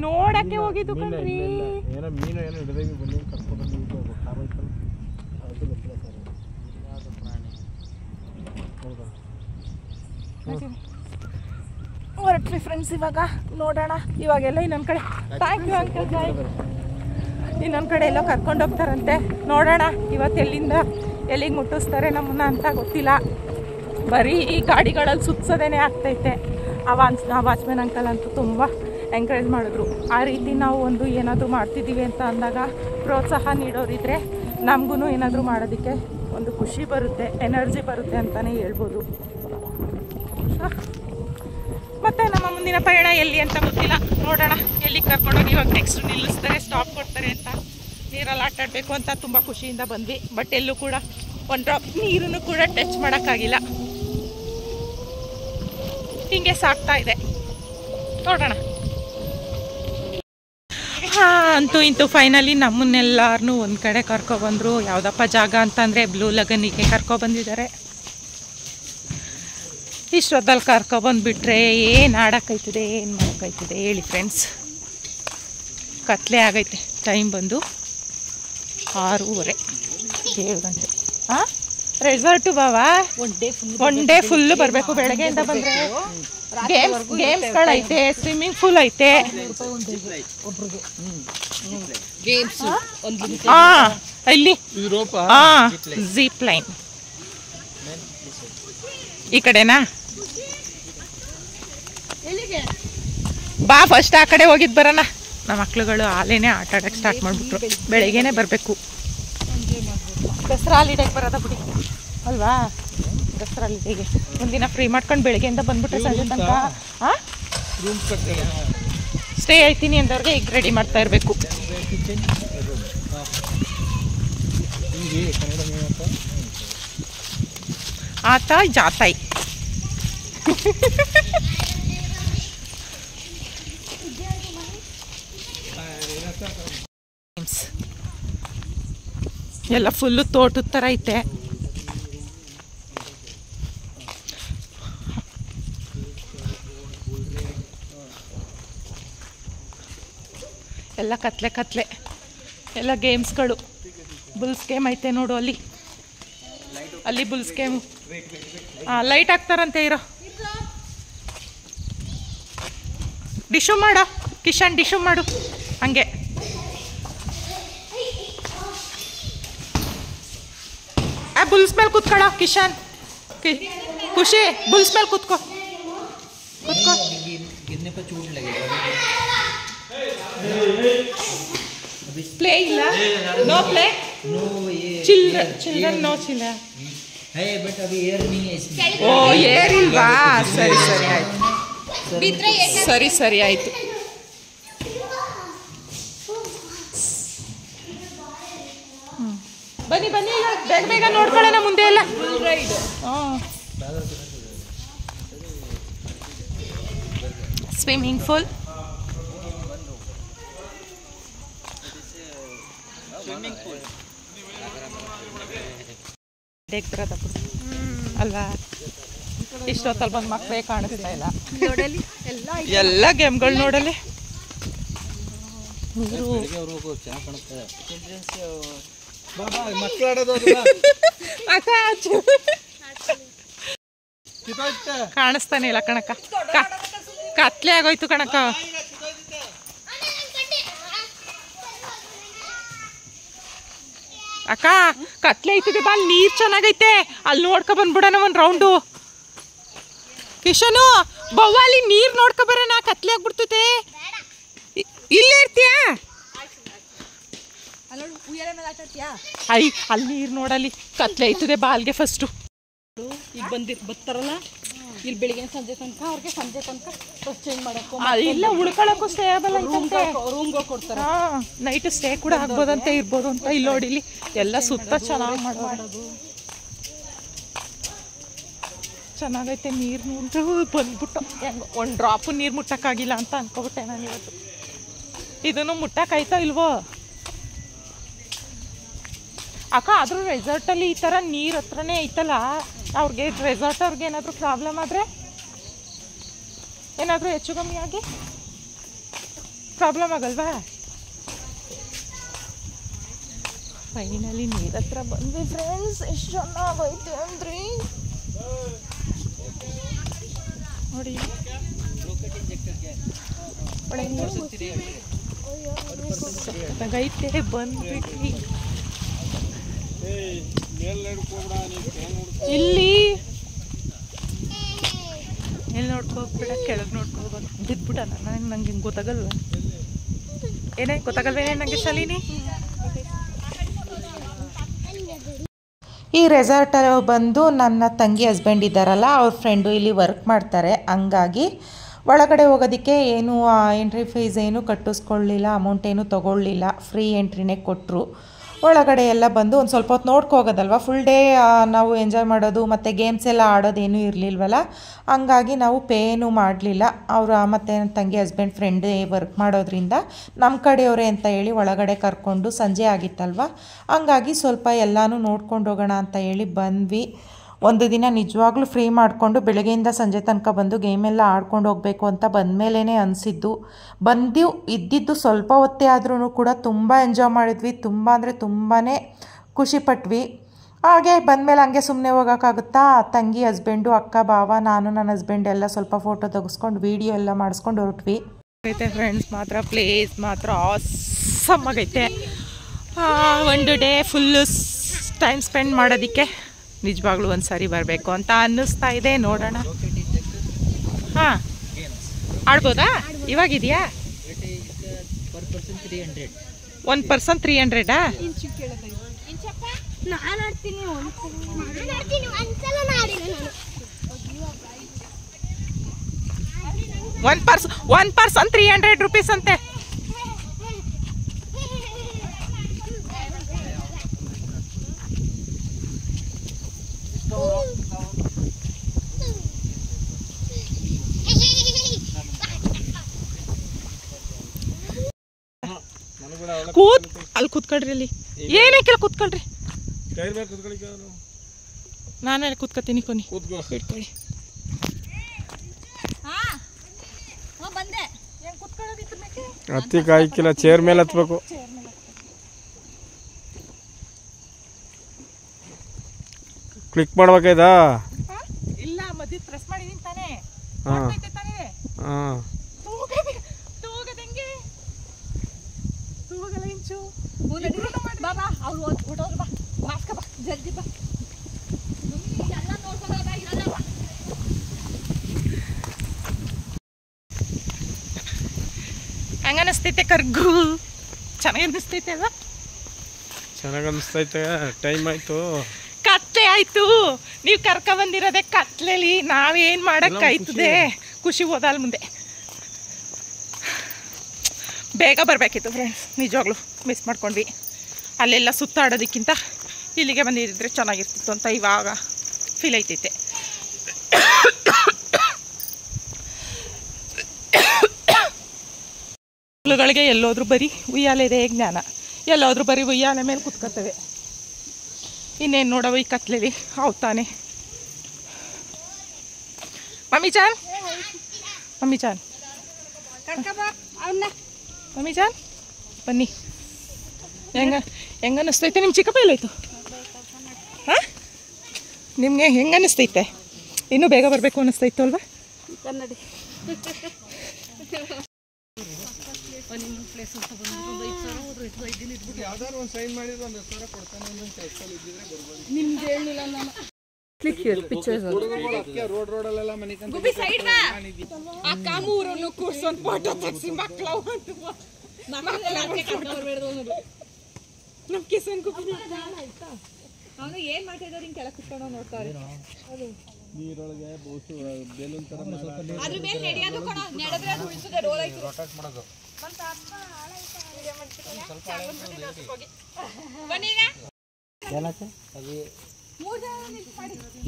ನೋಡಕ್ಕೆ ಹೋಗಿದ್ದು ಕಣ್ರಿ. ಏನೋ ಮೀನು ಏನೋ ಹಿಡಿದೇವಿ ಬನ್ನಿ ಕರ್ಕೊಂಡ್ರೆ, ನೀವು ಕಾರೈತಲ್ಲ ಅದು ಗೊತ್ತಿಲ್ಲ ಸರ್. ಯಾವುದು ಪ್ರಾಣಿ? ಹೌದಾ? ಹೊರಟ್ವಿ ಫ್ರೆಂಡ್ಸ್. ಇವಾಗ ನೋಡೋಣ. ಇವಾಗೆಲ್ಲ ಇನ್ನೊಂದು ಕಡೆ, ಥ್ಯಾಂಕ್ ಯು ಅಂಕಲ್, ಇನ್ನೊಂದು ಕಡೆ ಎಲ್ಲೋ ಕರ್ಕೊಂಡು ಹೋಗ್ತಾರಂತೆ. ನೋಡೋಣ ಇವತ್ತು ಎಲ್ಲಿಗೆ ಮುಟ್ಟಿಸ್ತಾರೆ ನಮ್ಮನ್ನ ಅಂತ ಗೊತ್ತಿಲ್ಲ. ಬರೀ ಈ ಗಾಡಿಗಳಲ್ಲಿ ಸುತ್ಸೋದೇನೆ ಆಗ್ತೈತೆ. ಆ ವಾಚ್ಮೆನ್ ಅಂಕಲ್ ಅಂತೂ ತುಂಬ ಎಂಕರೇಜ್ ಮಾಡಿದ್ರು. ಆ ರೀತಿ ನಾವು ಒಂದು ಏನಾದರೂ ಮಾಡ್ತಿದ್ದೀವಿ ಅಂತ ಅಂದಾಗ ಪ್ರೋತ್ಸಾಹ ನೀಡೋರಿದ್ರೆ ನಮಗೂ ಏನಾದರೂ ಮಾಡೋದಕ್ಕೆ ಒಂದು ಖುಷಿ ಬರುತ್ತೆ, ಎನರ್ಜಿ ಬರುತ್ತೆ ಅಂತಲೇ ಹೇಳ್ಬೋದು. ಮತ್ತು ನಮ್ಮ ಮುಂದಿನ ಪಯಣ ಎಲ್ಲಿ ಅಂತ ಗೊತ್ತಿಲ್ಲ, ನೋಡೋಣ. ಎಲ್ಲಿಗೆ ಕರ್ಕೊಂಡೋಗಿ ಇವಾಗ ನೆಕ್ಸ್ಟ್ ನಿಲ್ಲಿಸ್ತಾರೆ, ಸ್ಟಾಪ್ ಕೊಡ್ತಾರೆ ಅಂತ. ನೀರಲ್ಲಿ ಆಟಾಡಬೇಕು ಅಂತ ತುಂಬ ಖುಷಿಯಿಂದ ಬಂದ್ವಿ. ಬಟ್ ಎಲ್ಲೂ ಕೂಡ ಒಂದು ಡ್ರಾಪ್ ನೀರನ್ನು ಕೂಡ ಟಚ್ ಮಾಡೋಕ್ಕಾಗಿಲ್ಲ. ಹಿಂಗೆ ಸಾಕ್ತಾ ಇದೆ, ನೋಡೋಣ. ಅಂತೂ ಇಂತೂ ಫೈನಲಿ ನಮ್ಮನ್ನೆಲ್ಲರನ್ನೂ ಒಂದು ಕಡೆ ಕರ್ಕೊಬಂದರು. ಯಾವುದಪ್ಪ ಜಾಗ ಅಂತಂದರೆ ಬ್ಲೂ ಲಗನ್ನಿಗೆ ಕರ್ಕೊಬಂದಿದ್ದಾರೆ. ಇಷ್ಟೊತ್ತಲ್ಲಿ ಕರ್ಕೊಬಂದುಬಿಟ್ರೆ ಏನು ಆಡೋಕ್ಕೈತದೆ, ಏನು ಮಾಡೋಕ್ಕೈತದೆ ಹೇಳಿ ಫ್ರೆಂಡ್ಸ್. ಕತ್ಲೆ ಆಗೈತೆ, ಟೈಮ್ ಬಂದು 6:30 7 ಗಂಟೆ. ರೆಸಾರ್ಟು ಬಾವಾ, ಒನ್ ಡೇ ಫುಲ್ಲು ಬರಬೇಕು. ಬೆಳಗ್ಗೆಯಿಂದ ಬಂದರೆ ಗೇಮ್ಸ್ಗಳೈತೆ, ಸ್ವಿಮ್ಮಿಂಗ್ ಪೂಲ್ ಐತೆ. ಇಲ್ಲಿ ಜಿಪ್ ಲೈನ್ ಈ ಕಡೆನಾ? ಬಾ ಫಸ್ಟ್ ಆ ಕಡೆ ಹೋಗಿದ್ದು ಬರೋಣ. ನಮ್ಮ ಮಕ್ಳುಗಳು ಆಲೇನೆ ಆಟ ಆಡೋಕ್ಕೆ ಸ್ಟಾರ್ಟ್ ಮಾಡಿಬಿಟ್ರು. ಬೆಳಗ್ಗೆನೇ ಬರಬೇಕು. ದಸರಾ ಹಾಲಿಡೇಗೆ ಬರೋದ ಬಿಡಿ ಅಲ್ವಾ? ದಸರಾ ಹಾಲಿಡೇಗೆ ಒಂದಿನ ಫ್ರೀ ಮಾಡ್ಕೊಂಡು ಬೆಳಗ್ಗೆಯಿಂದ ಬಂದ್ಬಿಟ್ರೆ ಸಂಜೆ ತನಕ ಸ್ಟೇ ಆಯ್ತೀನಿ ಅಂದವ್ರಿಗೆ ಈಗ ರೆಡಿ ಮಾಡ್ತಾ ಇರಬೇಕು. ಆತ ಜಾತಾಯಿ ಎಲ್ಲ ಫುಲ್ಲು ತೋಟದ ಥರ ಐತೆ. ಎಲ್ಲ ಕತ್ಲೆ ಎಲ್ಲ ಗೇಮ್ಸ್ಗಳು. ಬುಲ್ಸ್ ಗೇಮ್ ಐತೆ ನೋಡು ಅಲ್ಲಿ ಬುಲ್ಸ್ ಗೇಮ್. ಲೈಟ್ ಹಾಕ್ತಾರಂತೆ. ಇರೋ ಡಿಶು ಮಾಡು ಕಿಶನ್, ಡಿಶು ಮಾಡು ಹಂಗೆ. ಬುಲ್ಸ್ ಮೇಲೆ ಕೂತ್ಕೊಳ್ಳೋ ಕಿಶನ್. ಖುಷಿ ಬುಲ್ಸ್ ಮೇಲೆ ಕೂತ್ಕೋ. गिरने पर चोट लगेगा. प्ले ಇಲ್ಲ, नो प्ले, नो ये चिल्ड्रन नो चिल्ड्रन है बट अभी एयर नहीं है इसमें. ಓ ಏರ್ ಇಲ್ವಾ? ಸರಿ ಆಯ್ತು. ಸರಿ ಆಯ್ತು. ಬನ್ನಿ ಬೇಗ ನೋಡ್ಕೊಳ್ಳೋಣ ಮುಂದೆ ಎಲ್ಲ. Swimming pool. ಅಲ್ವಾ? ಇಷ್ಟೊತ್ತಲ್ಲಿ ಬಂದು ಮಕ್ಕಳೇ ಕಾಣಿಸ್ತಾ ಇಲ್ಲ. ಎಲ್ಲ ಗೇಮ್ಗಳು ನೋಡಲಿ. ಕಾಣಿಸ್ತಾನೆ ಇಲ್ಲ ಕಣಕ್ಕ. ಕತ್ಲೆ ಆಗೋಯ್ತು ಕಣಕ್ಕ. ಅಕ್ಕ ಕತ್ಲೆ ಐತಿದೆ ಬಾ, ಅಲ್ಲಿ ನೀರು ಚೆನ್ನಾಗೈತೆ, ಅಲ್ಲಿ ನೋಡ್ಕೊ ಬಂದ್ಬಿಡೋಣ ಒಂದು ರೌಂಡು. ಕಿಶನು ಬವ್ವಲ್ಲಿ ನೀರು ನೋಡ್ಕೊ ಬರೋಣ, ಕತ್ಲೆ ಆಗ್ಬಿಡ್ತೈತೆ. ಇಲ್ಲೇ ಇರ್ತೀಯಾ? ಅಲ್ಲಿ ನೀರು ನೋಡಲಿ, ಕತ್ಲೆ ಐತದೆ ಬಾ ಅಲ್ಲಿಗೆ ಫಸ್ಟು. ಈಗ ಬರ್ತಾರಲ್ಲ ಇಲ್ಲಿ ಬೆಳಿಗ್ಗೆ ಸಂಜೆ ತನಕ, ಅವ್ರಿಗೆ ಸಂಜೆ ತನಕ ಡ್ರೆಸ್ ಚೇಂಜ್ ಮಾಡಕ್ಕೂ ಇಲ್ಲ ಉಳ್ಕೊಳಕ್ಕೂ ಸ್ಟೇ ಆಗಲ್ಲ. ರೂಮ್ಗೆ ಕೊಡ್ತಾರೆ. ನೈಟ್ ಸ್ಟೇ ಕೂಡ ಆಗ್ಬೋದಂತೆ, ಇರ್ಬೋದು ಅಂತ. ಇಲ್ಲಿ ನೋಡಿಲಿ ಎಲ್ಲ ಸುತ್ತ ಚೆನ್ನಾಗಿ ಮಾಡೋದು. ಚೆನ್ನಾಗೈತೆ. ನೀರು ನೋಡಿದ್ರು ಬಂದ್ಬಿಟ್ಟು ಹೆಂಗ ಒಂದು ಡ್ರಾಪು ನೀರು ಮುಟ್ಟಕ್ಕಾಗಿಲ್ಲ ಅಂತ ಅನ್ಕೊಬಿಟ್ಟೆ ನಾನು ಇವತ್ತು. ಇದನ್ನು ಮುಟ್ಟಕ್ಕಾಯ್ತಾ ಇಲ್ವೋ ಅಕ್ಕ? ಆದರೂ ರೆಸಾರ್ಟಲ್ಲಿ ಈ ಥರ ನೀರು ಹತ್ರನೇ ಐತಲ್ಲ, ಅವ್ರಿಗೆ ರೆಸಾರ್ಟ್ ಅವ್ರಿಗೆ ಏನಾದರೂ ಪ್ರಾಬ್ಲಮ್ ಆದರೆ, ಏನಾದರೂ ಹೆಚ್ಚು ಕಮ್ಮಿ ಆಗಿ ಪ್ರಾಬ್ಲಮ್ ಆಗಲ್ವಾ? ಫೈನಲಿ ನೀರು ಹತ್ರ ಬಂದ್ವಿ ಫ್ರೆಂಡ್ಸ್. ಎಷ್ಟು ಚೆನ್ನಾಗೈತೆ ಅಂದ್ರಿ ನೋಡಿ. ಐತೆ ಬಂದ್ಬಿಟ್ವಿ. ಇಲ್ಲಿ ಎಲ್ಲಿ ನೋಡ್ಕೋಬೇಡ, ಕೆಳಗೆ ನೋಡ್ಕೋಬೋದು. ಬಿದ್ಬಿಟ್ಟ ನಂಗೆ ಹಿಂಗೆ ಗೊತ್ತಾಗಲ್ವ? ಗೊತ್ತಾಗಲ್ವೇನೇ ನನಗೆ ಶಾಲಿನಿ? ಈ ರೆಸಾರ್ಟಲ್ಲಿ ಬಂದು ನನ್ನ ತಂಗಿ ಹಸ್ಬೆಂಡ್ ಇದ್ದಾರಲ್ಲ, ಅವ್ರ ಫ್ರೆಂಡು ಇಲ್ಲಿ ವರ್ಕ್ ಮಾಡ್ತಾರೆ. ಹಂಗಾಗಿ ಒಳಗಡೆ ಹೋಗೋದಕ್ಕೆ ಏನು ಎಂಟ್ರಿ ಫೀಸ್ ಏನು ಕಟ್ಟಿಸ್ಕೊಳ್ಳಿಲ್ಲ, ಅಮೌಂಟ್ ಏನು ತೊಗೊಳ್ಳಿಲ್ಲ, ಫ್ರೀ ಎಂಟ್ರಿನೇ ಕೊಟ್ಟರು. ಒಳಗಡೆ ಎಲ್ಲ ಬಂದು ಒಂದು ಸ್ವಲ್ಪ ಹೊತ್ತು ನೋಡ್ಕೋಗೋದಲ್ವ, ಫುಲ್ ಡೇ ನಾವು ಎಂಜಾಯ್ ಮಾಡೋದು ಮತ್ತು ಗೇಮ್ಸ್ ಎಲ್ಲ ಆಡೋದೇನೂ ಇರಲಿಲ್ವಲ್ಲ. ಹಂಗಾಗಿ ನಾವು ಪೇ ಏನೂ ಮಾಡಲಿಲ್ಲ. ಅವರು ಮತ್ತು ನನ್ನ ತಂಗಿ ಹಸ್ಬೆಂಡ್ ಫ್ರೆಂಡೇ ವರ್ಕ್ ಮಾಡೋದ್ರಿಂದ ನಮ್ಮ ಕಡೆಯವರೇ ಅಂತ ಹೇಳಿ ಒಳಗಡೆ ಕರ್ಕೊಂಡು, ಸಂಜೆ ಆಗಿತ್ತಲ್ವ, ಹಂಗಾಗಿ ಸ್ವಲ್ಪ ಎಲ್ಲನೂ ನೋಡ್ಕೊಂಡು ಹೋಗೋಣ ಅಂತ ಹೇಳಿ ಬಂದ್ವಿ. ಒಂದು ದಿನ ನಿಜವಾಗ್ಲೂ ಫ್ರೀ ಮಾಡಿಕೊಂಡು ಬೆಳಗ್ಗೆಯಿಂದ ಸಂಜೆ ತನಕ ಬಂದು ಗೇಮೆಲ್ಲ ಆಡ್ಕೊಂಡು ಹೋಗಬೇಕು ಅಂತ ಬಂದಮೇಲೇ ಅನಿಸಿದ್ದು. ಇದ್ದಿದ್ದು ಸ್ವಲ್ಪ ಹೊತ್ತೇ ಆದ್ರೂ ಕೂಡ ತುಂಬ ಎಂಜಾಯ್ ಮಾಡಿದ್ವಿ. ತುಂಬ ಅಂದರೆ ತುಂಬಾ ಖುಷಿಪಟ್ವಿ. ಹಾಗೆ ಬಂದಮೇಲೆ ಹಂಗೆ ಸುಮ್ಮನೆ ಹೋಗೋಕ್ಕಾಗುತ್ತಾ? ತಂಗಿ ಹಸ್ಬೆಂಡು, ಅಕ್ಕ, ಭಾವ, ನಾನು, ನನ್ನ ಹಸ್ಬೆಂಡ್ ಎಲ್ಲ ಸ್ವಲ್ಪ ಫೋಟೋ ತೆಗೆಸ್ಕೊಂಡು ವೀಡಿಯೋ ಎಲ್ಲ ಮಾಡಿಸ್ಕೊಂಡು ಹೊರಟ್ವಿ. ಐತೆ ಫ್ರೆಂಡ್ಸ್, ಮಾತ್ರ ಪ್ಲೇಸ್ ಮಾತ್ರ ಆಸಮ್ ಆಗೈತೆ. ಒಂದು ಡೇ ಫುಲ್ಲು ಟೈಮ್ ಸ್ಪೆಂಡ್ ಮಾಡೋದಕ್ಕೆ ನಿಜವಾಗ್ಲೂ ಒಂದು ಸಾರಿ ಬರಬೇಕು ಅಂತ ಅನ್ನಿಸ್ತಾ ಇದೆ. ನೋಡೋಣ. ಹಾಂ, ಆಡ್ಬೋದಾ? ಇವಾಗಿದೆಯಾ? 1 person 300? ಒನ್ ಪರ್ಸನ್ 300 rupees ಅಂತೆ. ಅಲ್ಲಿ ಕೂತ್ಕೊಳ್ರಿ. ಅಲ್ಲಿ ಏನಕ್ಕೆಲ್ಲ ಕೂತ್ಕೊಳ್ರಿ. ನಾನೇ ಕೂತ್ಕೊತೀನಿ. ಕೊನಿ ಇಟ್ಕೊಳ್ಳಿ. ಹತ್ತಿ ಕಾಯ್ಕಿಲ್ಲ, ಚೇರ್ ಮೇಲೆ ಹತ್ಬೇಕು. ಕ್ಲಿಕ್ ಮಾಡ್ಬೇಕಾಯ್ತಾ? ಇಲ್ಲ, ಮಧ್ಯ ಪ್ರೆಸ್ ಮಾಡಿದೀನಿ ತಾನೇ. ಹಾಂ ತಾನೇ ಹಾಂ. ತೂಗದಂಗೆ ತೂಗಲ್ಲ ಇಂಚು. ಬಾಬಾ ಅವ್ರು ಹೊಟ್ಟೋದ್ರು ಬಾ, ಮಾಸ್ಕ ಬಾ, ಜಲ್ದಿ ಬಾ. ಎಲ್ಲ ನೋಡ್ಕೊಂಡಾಗ ಇರಲ್ಲ. ಹಂಗನಿಸ್ತೈತೆ ಕರ್ಗು. ಚೆನ್ನಾಗಿ ಅನ್ನಿಸ್ತೈತೆ ಅಲ್ವಾ? ಚೆನ್ನಾಗಿ ಅನಿಸ್ತೈತೆ. ಟೈಮ್ ಆಯಿತು, ಕತ್ಲೆ ಆಯ್ತು. ನೀವು ಕರ್ಕೊಂಬಂದಿರೋದೆ ಕತ್ಲೆಲಿ, ನಾವೇನು ಮಾಡೋಕ್ಕಾಯ್ತದೆ? ಖುಷಿ ಹೋದಲ್ಲ ಮುಂದೆ. ಬೇಗ ಬರಬೇಕಿತ್ತು ಫ್ರೆಂಡ್ಸ್, ನಿಜವಾಗ್ಲೂ ಮಿಸ್ ಮಾಡ್ಕೊಂಡ್ವಿ. ಅಲ್ಲೆಲ್ಲ ಸುತ್ತಾಡೋದಕ್ಕಿಂತ ಇಲ್ಲಿಗೆ ಬಂದಿದ್ದರೆ ಚೆನ್ನಾಗಿರ್ತಿತ್ತು ಅಂತ ಇವಾಗ ಫೀಲ್ ಐತೈತೆ. ಮಕ್ಕಳುಗಳಿಗೆ ಎಲ್ಲೋದ್ರೂ ಬರೀ ಉಯ್ಯಾಲೆ ಇದೆ ಜ್ಞಾನ, ಎಲ್ಲೋದ್ರೂ ಬರೀ ಉಯ್ಯಾಲೆ ಮೇಲೆ ಕುತ್ಕೋತವೆ. ಇನ್ನೇನು ನೋಡವ ಈ ಕತ್ಲೆಲಿ. ಹೌದು ತಾನೆ ಮಮ್ಮಿ ಜಾನ್? ಮಮ್ಮಿ ಜಾನ್, ಮಮ್ಮಿ ಜಾನ್ ಬನ್ನಿ. ಹೆಂಗೆ ಅನ್ನಿಸ್ತೈತೆ? ನಿಮ್ಮ ಚಿಕ್ಕಪ್ಪ ಎಲ್ಲೋಯ್ತು? ಹಾಂ, ನಿಮಗೆ ಹೆಂಗೆ ಅನ್ನಿಸ್ತೈತೆ? ಇನ್ನೂ ಬೇಗ ಬರಬೇಕು ಅನ್ನಿಸ್ತೈತು ಅಲ್ವಾ? ಯಾವ್ದಾದ್ರು ಒಂದು ಸೈನ್ ಮಾಡಿದ್ರು 1,000 ಕೊಡ್ತಾನೆ ಅಂತ ಎಷ್ಟಲ್ಲಿ ಇದ್ದಿದ್ರೆ ಬರ್ಬೋದು. ನಿಮ್ದು ಹೇಳಿಲ್ಲ ನಾನು. Click here pictures. ರೋಡ್ ರೋಡಲ್ಲೆಲ್ಲ ಮನೆ ಗುಬ್ಬಿ ಸೈಡ್ ಬಾ. ಆ ಕಾಮೂರನ್ನು ಕೂರ್ಸೊಂದು ಫೋಟೋ ತೆಗ್ಸಿ ಮಕ್ಕಳು ನಮ್ಮ ಕಿಸನ್ ಗುಬ್ಬಿ ಅವನು ಏನು ಮಾಡ್ತಿದ್ದಾರೆ? ಹಿಂಗೆ ಕೆಳಗೆ ಕುತ್ಕೊಂಡು ನೋಡ್ತಾರೆ. ನೀರೊಳಗೆ ಬೋಸು ಬೇಲೂನ್ ತರ ಅದ್ರ ಮೇಲೆ ನಡೆಯೋದು ಕಣ, ನಡೆದ್ರೆ ಅದು ಉಳಿಸುತ್ತೆ, ರೋಲ್ ಆಯ್ತು. ಮಾಡೋದು. ಬನ್ನೀಗ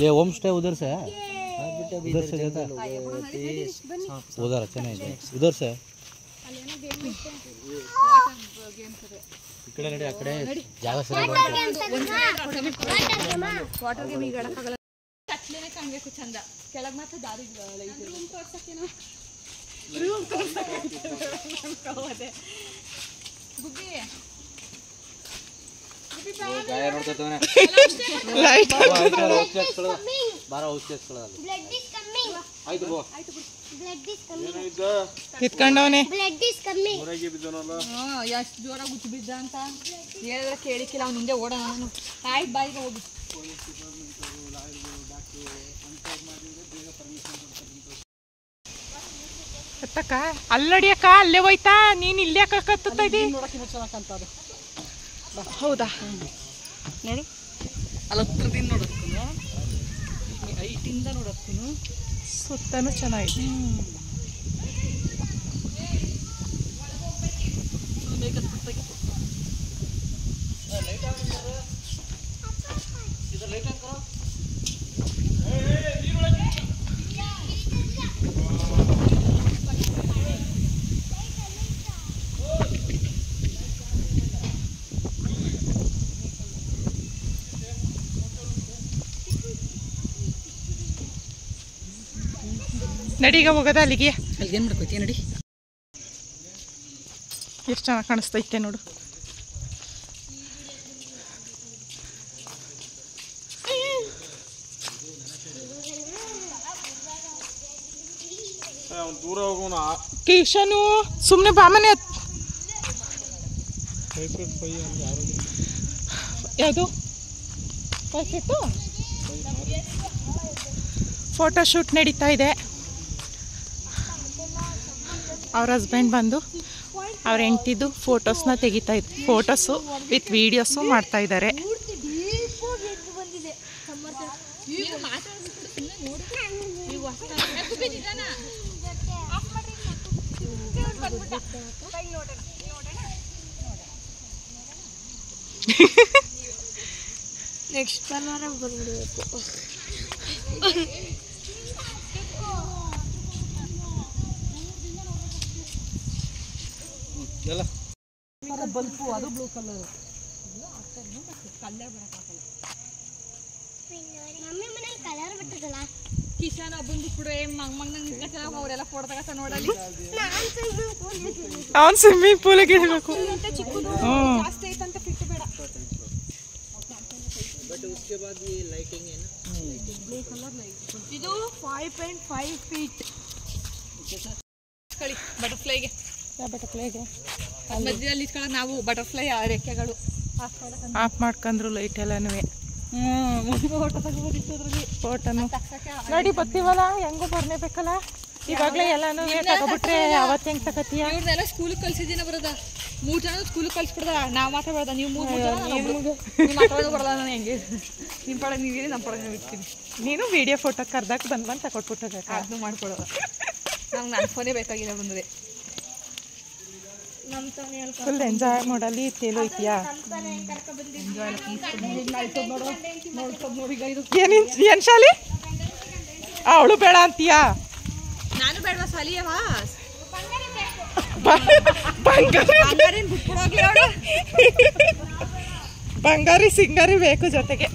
ये होम स्टे उधर से है, उधर से जाता है, उधर अच्छा नहीं है, उधर से इकड़े नडी अकड़े जागा सरी ವಾಟರ್ ಗೇಮ್ ಈಗ ಆಡಕ್ಕಾಗಲ್ಲ. ಕತ್ಲೆನೇ ಕಾಣಬೇಕು ಚಂದ, ಕೆಳಗೆ ಮಾತ್ರ ದಾರಿ ರೂಮ್ ತೋರ್ಸಕ್ಕೇನೋ. ರೂಮ್ ತೋರ್ಸಕ್ಕೆ ಗುಬ್ಬಿ गाय ನೋಡ್ತಾ ಇದ್ದಾನೆ. ಲೈಟ್ ಬಾರ ಔಷಧಿ ಆಯ್ತು ಬೋ ಕಿತ್ಕೊಂಡವನೇ. ಎಷ್ಟು ಜೋರಾಗಿ ಗುಚ್ಚು ಬಿದ್ದ ಅಂತ ಹೇಳಿದ್ರೆ ಕೇಳಿಕ್ಕಿಲ್ಲ. ಅವ್ನು ಹಿಂದೆ ಓಡೋಣ. ನಾನು ಆಯ್ತು ಬಾಯಿಗೆ ಹೋಗಿ. ಎತ್ತಕ್ಕ ಅಲ್ಲಡಿಯಕ್ಕ, ಅಲ್ಲೇ ಹೋಯ್ತಾ? ನೀನು ಇಲ್ಲೇ ಕತ್ತುತ್ತಾ ಇದ್ದೀ? ಹೌದಾ? ನೋಡು, ಅಲ್ಲಿ ಹತ್ರದಿಂದ ನೋಡೋದಕ್ಕೂ, ಹೈಟಿಂದ ನೋಡೋದಕ್ಕೂ ಸುತ್ತನೂ ಚೆನ್ನಾಗಿದೆ. ನಡೀಗ ಹೋಗೋದ ಅಲ್ಲಿಗೆ? ಅಲ್ಲಿ ಏನು ಮಾಡ್ಕೋತೀಯ? ನಡಿ. ಎಷ್ಟು ಚೆನ್ನಾಗಿ ಕಾಣಿಸ್ತೈತೆ ನೋಡು. ದೂರ ಹೋಗೋಣ. ಕಿಶನು ಸುಮ್ಮನೆ ಬಾಮನೆ. ಯಾವುದು ಫೋಟೋ ಶೂಟ್ ನಡೀತಾ ಇದೆ. ಅವ್ರ ಹಸ್ಬೆಂಡ್ ಬಂದು ಅವ್ರ ಹೆಂಡ್ತಿದ್ದು ಫೋಟೋಸ್ನ ತೆಗಿತಾ ಇದ್ದಾರೆ. ಫೋಟೋಸು ವಿತ್ ವೀಡಿಯೋಸು ಮಾಡ್ತಾ ಇದ್ದಾರೆ. ನೆಕ್ಸ್ಟ್ ಭಾನುವಾರ ಬಂದ್ಬಿಡಬೇಕು. ಬಲ್ಪು ಅದು ಬ್ಲೂ ಕಲರ್. ಕಲರ್ ಬರಕ್ಕಾಗಲ್ಲ. ಮಮ್ಮಿ ಮನೇಲಿ ಕಲರ್ ಬರ್ತದಲ್ಲ. ಕಿಶನ್ ಒಬ್ಬನ್ ಬಿಟ್ಬಿಡು ಮಂಗ್ ನಿಂತ್ಕೊಂಡ ಅವರೆಲ್ಲ ಫೋಟೋ ತಗಸ ನೋಡಲಿ ಅವ್ನು ಸ್ವಿಮ್ಮಿಂಗ್ ಪೂಲಿಗೆ ಇಡಬೇಕು. ಚಿಕ್ಕದು ಜಾಸ್ತಿ ಐತಂತ ಫಿಟ್ ಬೇಡ. ಇದು 5.5 ಫೀಟ್ ಕಳಿ ಬಟರ್ಫ್ಲೈಗೆ. ಮಧ್ಯದಲ್ಲಿ ಇಟ್ಕೊಳ್ಳೋದು ನಾವು ಬಟರ್ಫ್ಲೈ ರೆಕ್ಕೆಗಳು ಆಫ್ ಮಾಡ್ಕೊಂಡ್ರು ಲೈಟ್ ಎಲ್ಲನೂ. ಫೋಟೋನು ನೋಡಿ ಬರ್ತೀವಲ್ಲ ಹೆಂಗೂ ಬರ್ನೇಬೇಕಲ್ಲ. ಇವಾಗಲೇ ಎಲ್ಲಾನು ತಗೊಬಿಟ್ರೆ ಅವತ್ತು ಹೆಂಗೆ ತಗೋತೀಯ? ಇವ್ರನ್ನೆಲ್ಲ ಸ್ಕೂಲಿಗೆ ಕಳ್ಸಿದ್ದೀನ ಬರೋದ 3 ಜನ ಸ್ಕೂಲಿಗೆ ಕಳ್ಸ್ಬಿಡ್ದ. ನಾವು ಮಾತ್ರ ಬರೋದ, ನೀವು 3 ಜನ ಮಾತಾಡೋದು ಬರೋದ. ನಾನು ಹೆಂಗೆ ನಿಮ್ಮ ಪಡ ನೀವೇ ನಮ್ಮ ಪಡ ನೀವು ಇರ್ತೀನಿ. ನೀನು ವಿಡಿಯೋ ಫೋಟೋ ಕರ್ದಾಗ ಬಂದು ತಗೊಟ್ಬಿಟ್ಟಿರ್ಬೇಕು. ಅದನ್ನು ಮಾಡ್ಕೊಡೋದು. ನಮ್ಗೆ ನನ್ನ ಫೋನೇ ಬೇಕಾಗಿಲ್ಲ ಬಂದರೆ. ಫುಲ್ ಎಂಜಾಯ್ ಮಾಡಲಿ ತೇಲೋಯ್ತೀಯಾ? ಏನು ಶಾಲಿ ಅವಳು ಬೇಡ ಅಂತೀಯಾ? ನಾನು ಬೇಡವಾ ಸಾಲಿಯವ ಬಂಗಾರಿ ಸಿಂಗಾರಿ ಬೇಕು ಜೊತೆಗೆ.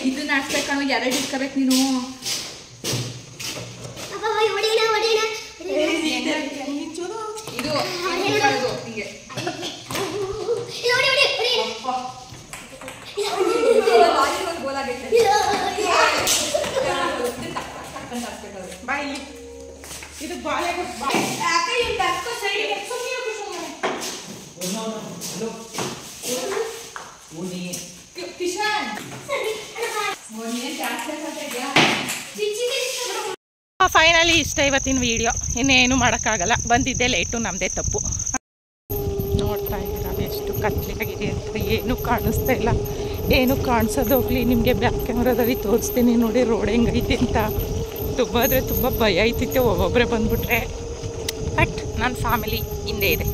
ಇದು ನಾಡ್ಸ್ಬೇಕಂದ್ರೆ 2 ಇಟ್ಕೋಬೇಕು ನೀನು. ಇದು ಹಿಂಗೆ ಬಾಯಿ ಇದು ಬಾಳೆ ಫೈನಲಿ ಇಷ್ಟ ಇವತ್ತಿನ ವಿಡಿಯೋ. ಇನ್ನೇನು ಮಾಡೋಕ್ಕಾಗಲ್ಲ, ಬಂದಿದ್ದೆ ಲೇಟು, ನಮ್ಮದೇ ತಪ್ಪು. ನೋಡ್ತಾ ಇದ್ದೀರಾ ಎಷ್ಟು ಕತ್ಲೆಯಾಗಿದೆ ಅಂತ, ಏನೂ ಕಾಣಿಸ್ತಾ ಇಲ್ಲ. ಏನು ಕಾಣಿಸೋದೋಗ್ಲಿ, ನಿಮಗೆ ಬ್ಯಾಕ್ ಕ್ಯಾಮ್ರಾದಲ್ಲಿ ತೋರಿಸ್ತೀನಿ ನೋಡಿ ರೋಡ್ ಹೆಂಗೈತಿ ಅಂತ. ತುಂಬ ಅಂದರೆ ತುಂಬ ಭಯ ಐತಿತ್ತು ಒಬ್ಬೊಬ್ಬರೇ ಬಂದುಬಿಟ್ರೆ. ಬಟ್ ನನ್ನ ಫ್ಯಾಮಿಲಿ ಹಿಂದೆ ಇದೆ,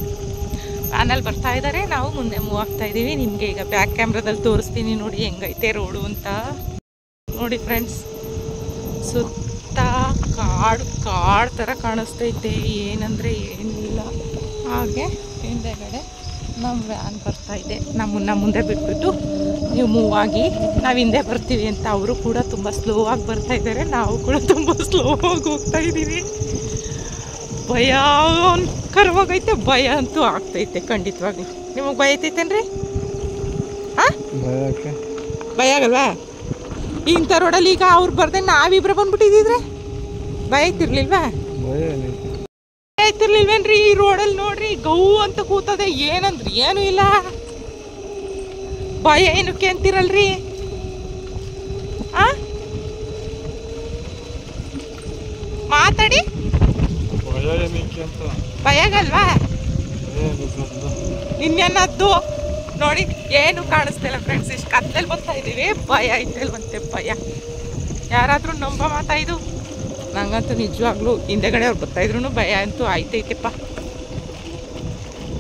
ವ್ಯಾನಲ್ಲಿ ಬರ್ತಾ ಇದ್ದಾರೆ, ನಾವು ಮುಂದೆ ಮೂವ್ ಆಗ್ತಾ ಇದ್ದೀವಿ. ನಿಮಗೆ ಈಗ ಬ್ಯಾಕ್ ಕ್ಯಾಮ್ರಾದಲ್ಲಿ ತೋರಿಸ್ತೀನಿ ನೋಡಿ ಹೆಂಗೈತೆ ರೋಡು ಅಂತ. ನೋಡಿ ಫ್ರೆಂಡ್ಸ್, ಸುತ್ತ ಕಾಡು ಥರ ಕಾಣಿಸ್ತೈತೆ, ಏನಂದರೆ ಏನಿಲ್ಲ. ಹಾಗೆ ಹಿಂದೆಗಡೆ ನಮ್ಮ ವ್ಯಾನ್ ಬರ್ತಾ ಇದೆ, ನಮ್ಮನ್ನ ಮುಂದೆ ಬಿಟ್ಬಿಟ್ಟು ನೀವು ಮೂವ್ ಆಗಿ ನಾವು ಹಿಂದೆ ಬರ್ತೀವಿ ಅಂತ. ಅವರು ಕೂಡ ತುಂಬ ಸ್ಲೋ ಆಗಿ ಬರ್ತಾ ಇದ್ದಾರೆ, ನಾವು ಕೂಡ ತುಂಬ ಸ್ಲೋ ಆಗಿ ಹೋಗ್ತಾ ಇದ್ದೀವಿ. ಭಯಂಕರವಾಗೈತೆ, ಭಯ ಅಂತೂ ಆಗ್ತೈತೆ ಖಂಡಿತವಾಗ್ಲೂ. ನಿಮಗೆ ಭಯ ಐತೈತೇನ್ರಿ? ಹಾಂ, ಭಯ ಆಗಲ್ವಾ? ಇಂಥ ರೋಡಲ್ಲಿ ಈಗ ಅವ್ರು ಬರ್ದೆ ನಾವಿಬ್ರೆ ಬಂದ್ಬಿಟ್ಟಿದ್ರೆ ಭಯ ಐತಿರ್ಲಿಲ್ವಾ? ಭಯ ಐತಿರ್ಲಿಲ್ವೇನ್ರಿ? ಈ ರೋಡಲ್ಲಿ ನೋಡ್ರಿ ಗೌ ಅಂತ ಕೂತದೆ, ಏನಂದ್ರಿ ಏನೂ ಇಲ್ಲ. ಭಯ ಏನಕ್ಕೆ ಅಂತಿರಲ್ರಿ? ಆ ಮಾತಾಡಿ, ಭಯ ಆಗಲ್ವಾ? ಇನ್ನೇನದ್ದು ನೋಡಿ, ಏನು ಕಾಣಿಸ್ತಿಲ್ಲ ಫ್ರೆಂಡ್ಸ್. ಇಷ್ಟು ಕತ್ತಲಲ್ಲಿ ಬರ್ತಾ ಇದ್ದೀವಿ, ಭಯ ಐತಲ್ವಂತೆ ಭಯ. ಯಾರಾದರೂ ನಂಬ ಮಾತಾ ಇದು? ನಂಗಂತೂ ನಿಜವಾಗ್ಲೂ ಹಿಂದೆಗಡೆ ಅವ್ರು ಬರ್ತಾಯಿದ್ರು ಭಯ ಅಂತೂ ಆಯ್ತೈತೆಪ್ಪ.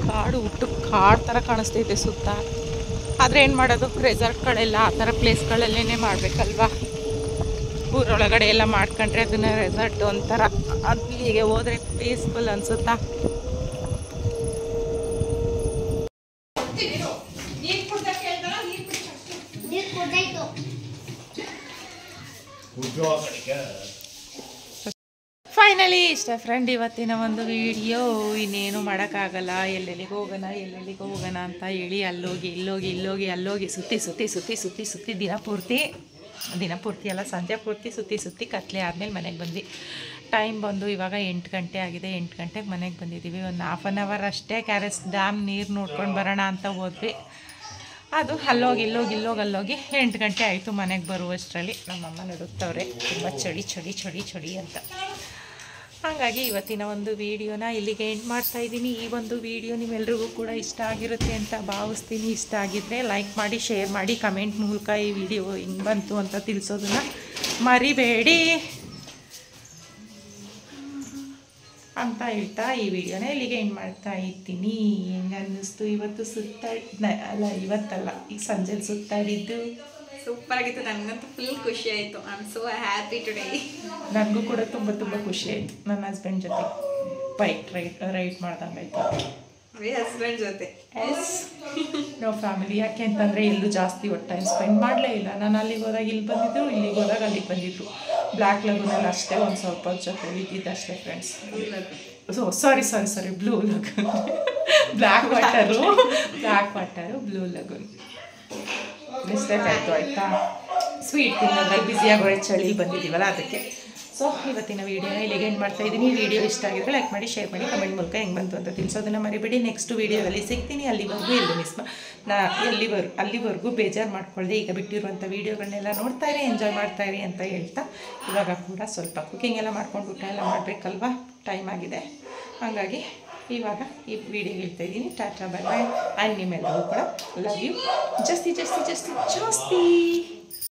ಕಾಡು ಹುಟ್ಟು ಕಾಡು ಥರ ಕಾಣಿಸ್ತೈತೆ ಸುತ್ತ. ಆದರೆ ಏನು ಮಾಡೋದು, ರೆಸಾರ್ಟ್ಗಳೆಲ್ಲ ಆ ಥರ ಪ್ಲೇಸ್ಗಳಲ್ಲೇ ಮಾಡಬೇಕಲ್ವಾ. ಊರೊಳಗಡೆ ಎಲ್ಲ ಮಾಡ್ಕೊಂಡ್ರೆ ಅದನ್ನ ರೆಸಾರ್ಟ್ ಒಂಥರ, ಅಲ್ಲಿಗೆ ಹೋದರೆ ಪೀಸ್ಫುಲ್ ಅನ್ಸುತ್ತಾ. ಫೈನಲಿ ಇಷ್ಟ ಫ್ರೆಂಡ್ ಇವತ್ತಿನ ಒಂದು ವಿಡಿಯೋ. ಇನ್ನೇನು ಮಾಡೋಕ್ಕಾಗಲ್ಲ, ಎಲ್ಲೆಲ್ಲಿಗೆ ಹೋಗೋಣ ಅಂತ ಹೇಳಿ ಅಲ್ಲೋಗಿ ಇಲ್ಲೋಗಿ ಸುತ್ತಿ ದಿನ ಪೂರ್ತಿ ದಿನ ಪೂರ್ತಿ ಅಲ್ಲ, ಸಂಜೆ ಪೂರ್ತಿ ಸುತ್ತಿ ಕತ್ಲೆ ಆದಮೇಲೆ ಮನೆಗೆ ಬಂದ್ವಿ. ಟೈಮ್ ಬಂದು ಇವಾಗ 8 ಗಂಟೆ ಆಗಿದೆ. 8 ಗಂಟೆಗೆ ಮನೆಗೆ ಬಂದಿದ್ದೀವಿ. ಒಂದು ಹಾಫ್ ಆನ್ ಅವರ್ ಅಷ್ಟೇ KRS ಡ್ಯಾಮ್ ನೀರು ನೋಡ್ಕೊಂಡು ಬರೋಣ ಅಂತ ಹೋದ್ವಿ. ಅದು ಅಲ್ಲೋಗಿ 8 ಗಂಟೆ ಆಯಿತು ಮನೆಗೆ ಬರುವಷ್ಟರಲ್ಲಿ. ನಮ್ಮಮ್ಮ ನಡುತ್ತವ್ರೆ ತುಂಬ ಚಳಿ ಅಂತ. ಹಾಗಾಗಿ ಇವತ್ತಿನ ಒಂದು ವೀಡಿಯೋನ ಇಲ್ಲಿಗೆ ಎಂಡ್ ಮಾಡ್ತಾಯಿದ್ದೀನಿ. ಈ ಒಂದು ವೀಡಿಯೋ ನಿಮ್ಮೆಲ್ರಿಗೂ ಕೂಡ ಇಷ್ಟ ಆಗಿರುತ್ತೆ ಅಂತ ಭಾವಿಸ್ತೀನಿ. ಇಷ್ಟ ಆಗಿದ್ದರೆ ಲೈಕ್ ಮಾಡಿ, ಶೇರ್ ಮಾಡಿ, ಕಮೆಂಟ್ ಮೂಲಕ ಈ ವಿಡಿಯೋ ಹಿಂಗೆ ಬಂತು ಅಂತ ತಿಳಿಸೋದನ್ನು ಮರಿಬೇಡಿ ಅಂತ ಹೇಳ್ತಾ ಈ ವಿಡಿಯೋನ ಇಲ್ಲಿಗೆ ಎಂಡ್ ಮಾಡ್ತಾ ಇದ್ದೀನಿ. ಹೆಂಗೆ ಅನ್ನಿಸ್ತು ಇವತ್ತು ಇವತ್ತಲ್ಲ, ಈಗ ಸಂಜೆಲಿ ಸುತ್ತಾಡಿದ್ದು? ಸೂಪರ್ ಆಗಿತ್ತು. ನನಗಂತೂ ಫುಲ್ ಖುಷಿ ಆಯಿತು. I am so happy today. ನನಗೂ ಕೂಡ ತುಂಬ ಖುಷಿ ಆಯಿತು. ನನ್ನ ಹಸ್ಬೆಂಡ್ ಜೊತೆ ಬೈಕ್ ರೈಡ್ ಮಾಡ್ದಂಗಾಯ್ತು. ಹಸ್ಬೆಂಡ್ ಜೊತೆ ನಾವು ಫ್ಯಾಮಿಲಿ. ಯಾಕೆ ಅಂತಂದರೆ ಎಲ್ಲೂ ಜಾಸ್ತಿ ಟೈಮ್ ಸ್ಪೆಂಡ್ ಮಾಡಲೇ ಇಲ್ಲ. ನಾನು ಅಲ್ಲಿಗೆ ಹೋದಾಗ ಇಲ್ಲಿ ಬಂದಿದ್ದು, ಇಲ್ಲಿಗೆ ಹೋದಾಗ ಅಲ್ಲಿಗೆ ಬಂದಿದ್ದು. ಬ್ಲ್ಯಾಕ್ ಲಗೂನಲ್ಲಿ ಅಷ್ಟೇ ಒಂದು ಸ್ವಲ್ಪ ಜೊತೆ ಇದ್ದಿದ್ದು ಅಷ್ಟೇ friends. Sorry blue lagoon. Black water blue lagoon mistake ಆಯಿತು ಆಯಿತಾ. ಸ್ವೀಟ್ ತಿನ್ನೋದ್ರಲ್ಲಿ ಬ್ಯುಸಿಯಾಗಿ ಚಳಿ ಬಂದಿದ್ದೀವಲ್ಲ ಅದಕ್ಕೆ. ಸೊ ಇವತ್ತಿನ ವೀಡಿಯೋನ ಇಲ್ಲಿಗೆ ಎಂಡ್ ಮಾಡ್ತಾ ಇದ್ದೀನಿ. ವಿಡಿಯೋ ಇಷ್ಟ ಆಗಿದ್ರೆ ಲೈಕ್ ಮಾಡಿ, ಶೇರ್ ಮಾಡಿ, ಕಮೆಂಟ್ ಮೂಲಕ ಹೆಂಗೆ ಬಂತು ಅಂತ ತಿಳಿಸೋದನ್ನು ಮರಿಬೇಡಿ. ನೆಕ್ಸ್ಟ್ ವೀಡಿಯೋದಲ್ಲಿ ಸಿಗ್ತೀನಿ. ಅಲ್ಲಿವರೆಗೂ ಬೇಜಾರು ಮಾಡ್ಕೊಳ್ಳದೆ ಈಗ ಬಿಟ್ಟಿರುವಂಥ ವೀಡಿಯೋಗಳನ್ನೆಲ್ಲ ನೋಡ್ತಾಯಿರಿ, ಎಂಜಾಯ್ ಮಾಡ್ತಾಯಿರಿ ಅಂತ ಹೇಳ್ತಾ, ಇವಾಗ ಕೂಡ ಸ್ವಲ್ಪ ಕುಕ್ಕಿಂಗ್ ಎಲ್ಲ ಮಾಡ್ಕೊಂಡು ಊಟ ಎಲ್ಲ ಮಾಡಬೇಕಲ್ವಾ, ಟೈಮ್ ಆಗಿದೆ. ಹಾಗಾಗಿ ಇವಾಗ ಈ ವಿಡಿಯೋ ಹೇಳ್ತಾ ಇದ್ದೀನಿ. Tata bye bye. ಆ್ಯಂಡ್ ನಿಮ್ಮೆಲ್ಲರೂ ಕೂಡ ಲವ್ ಯು ಜಾಸ್ತಿ.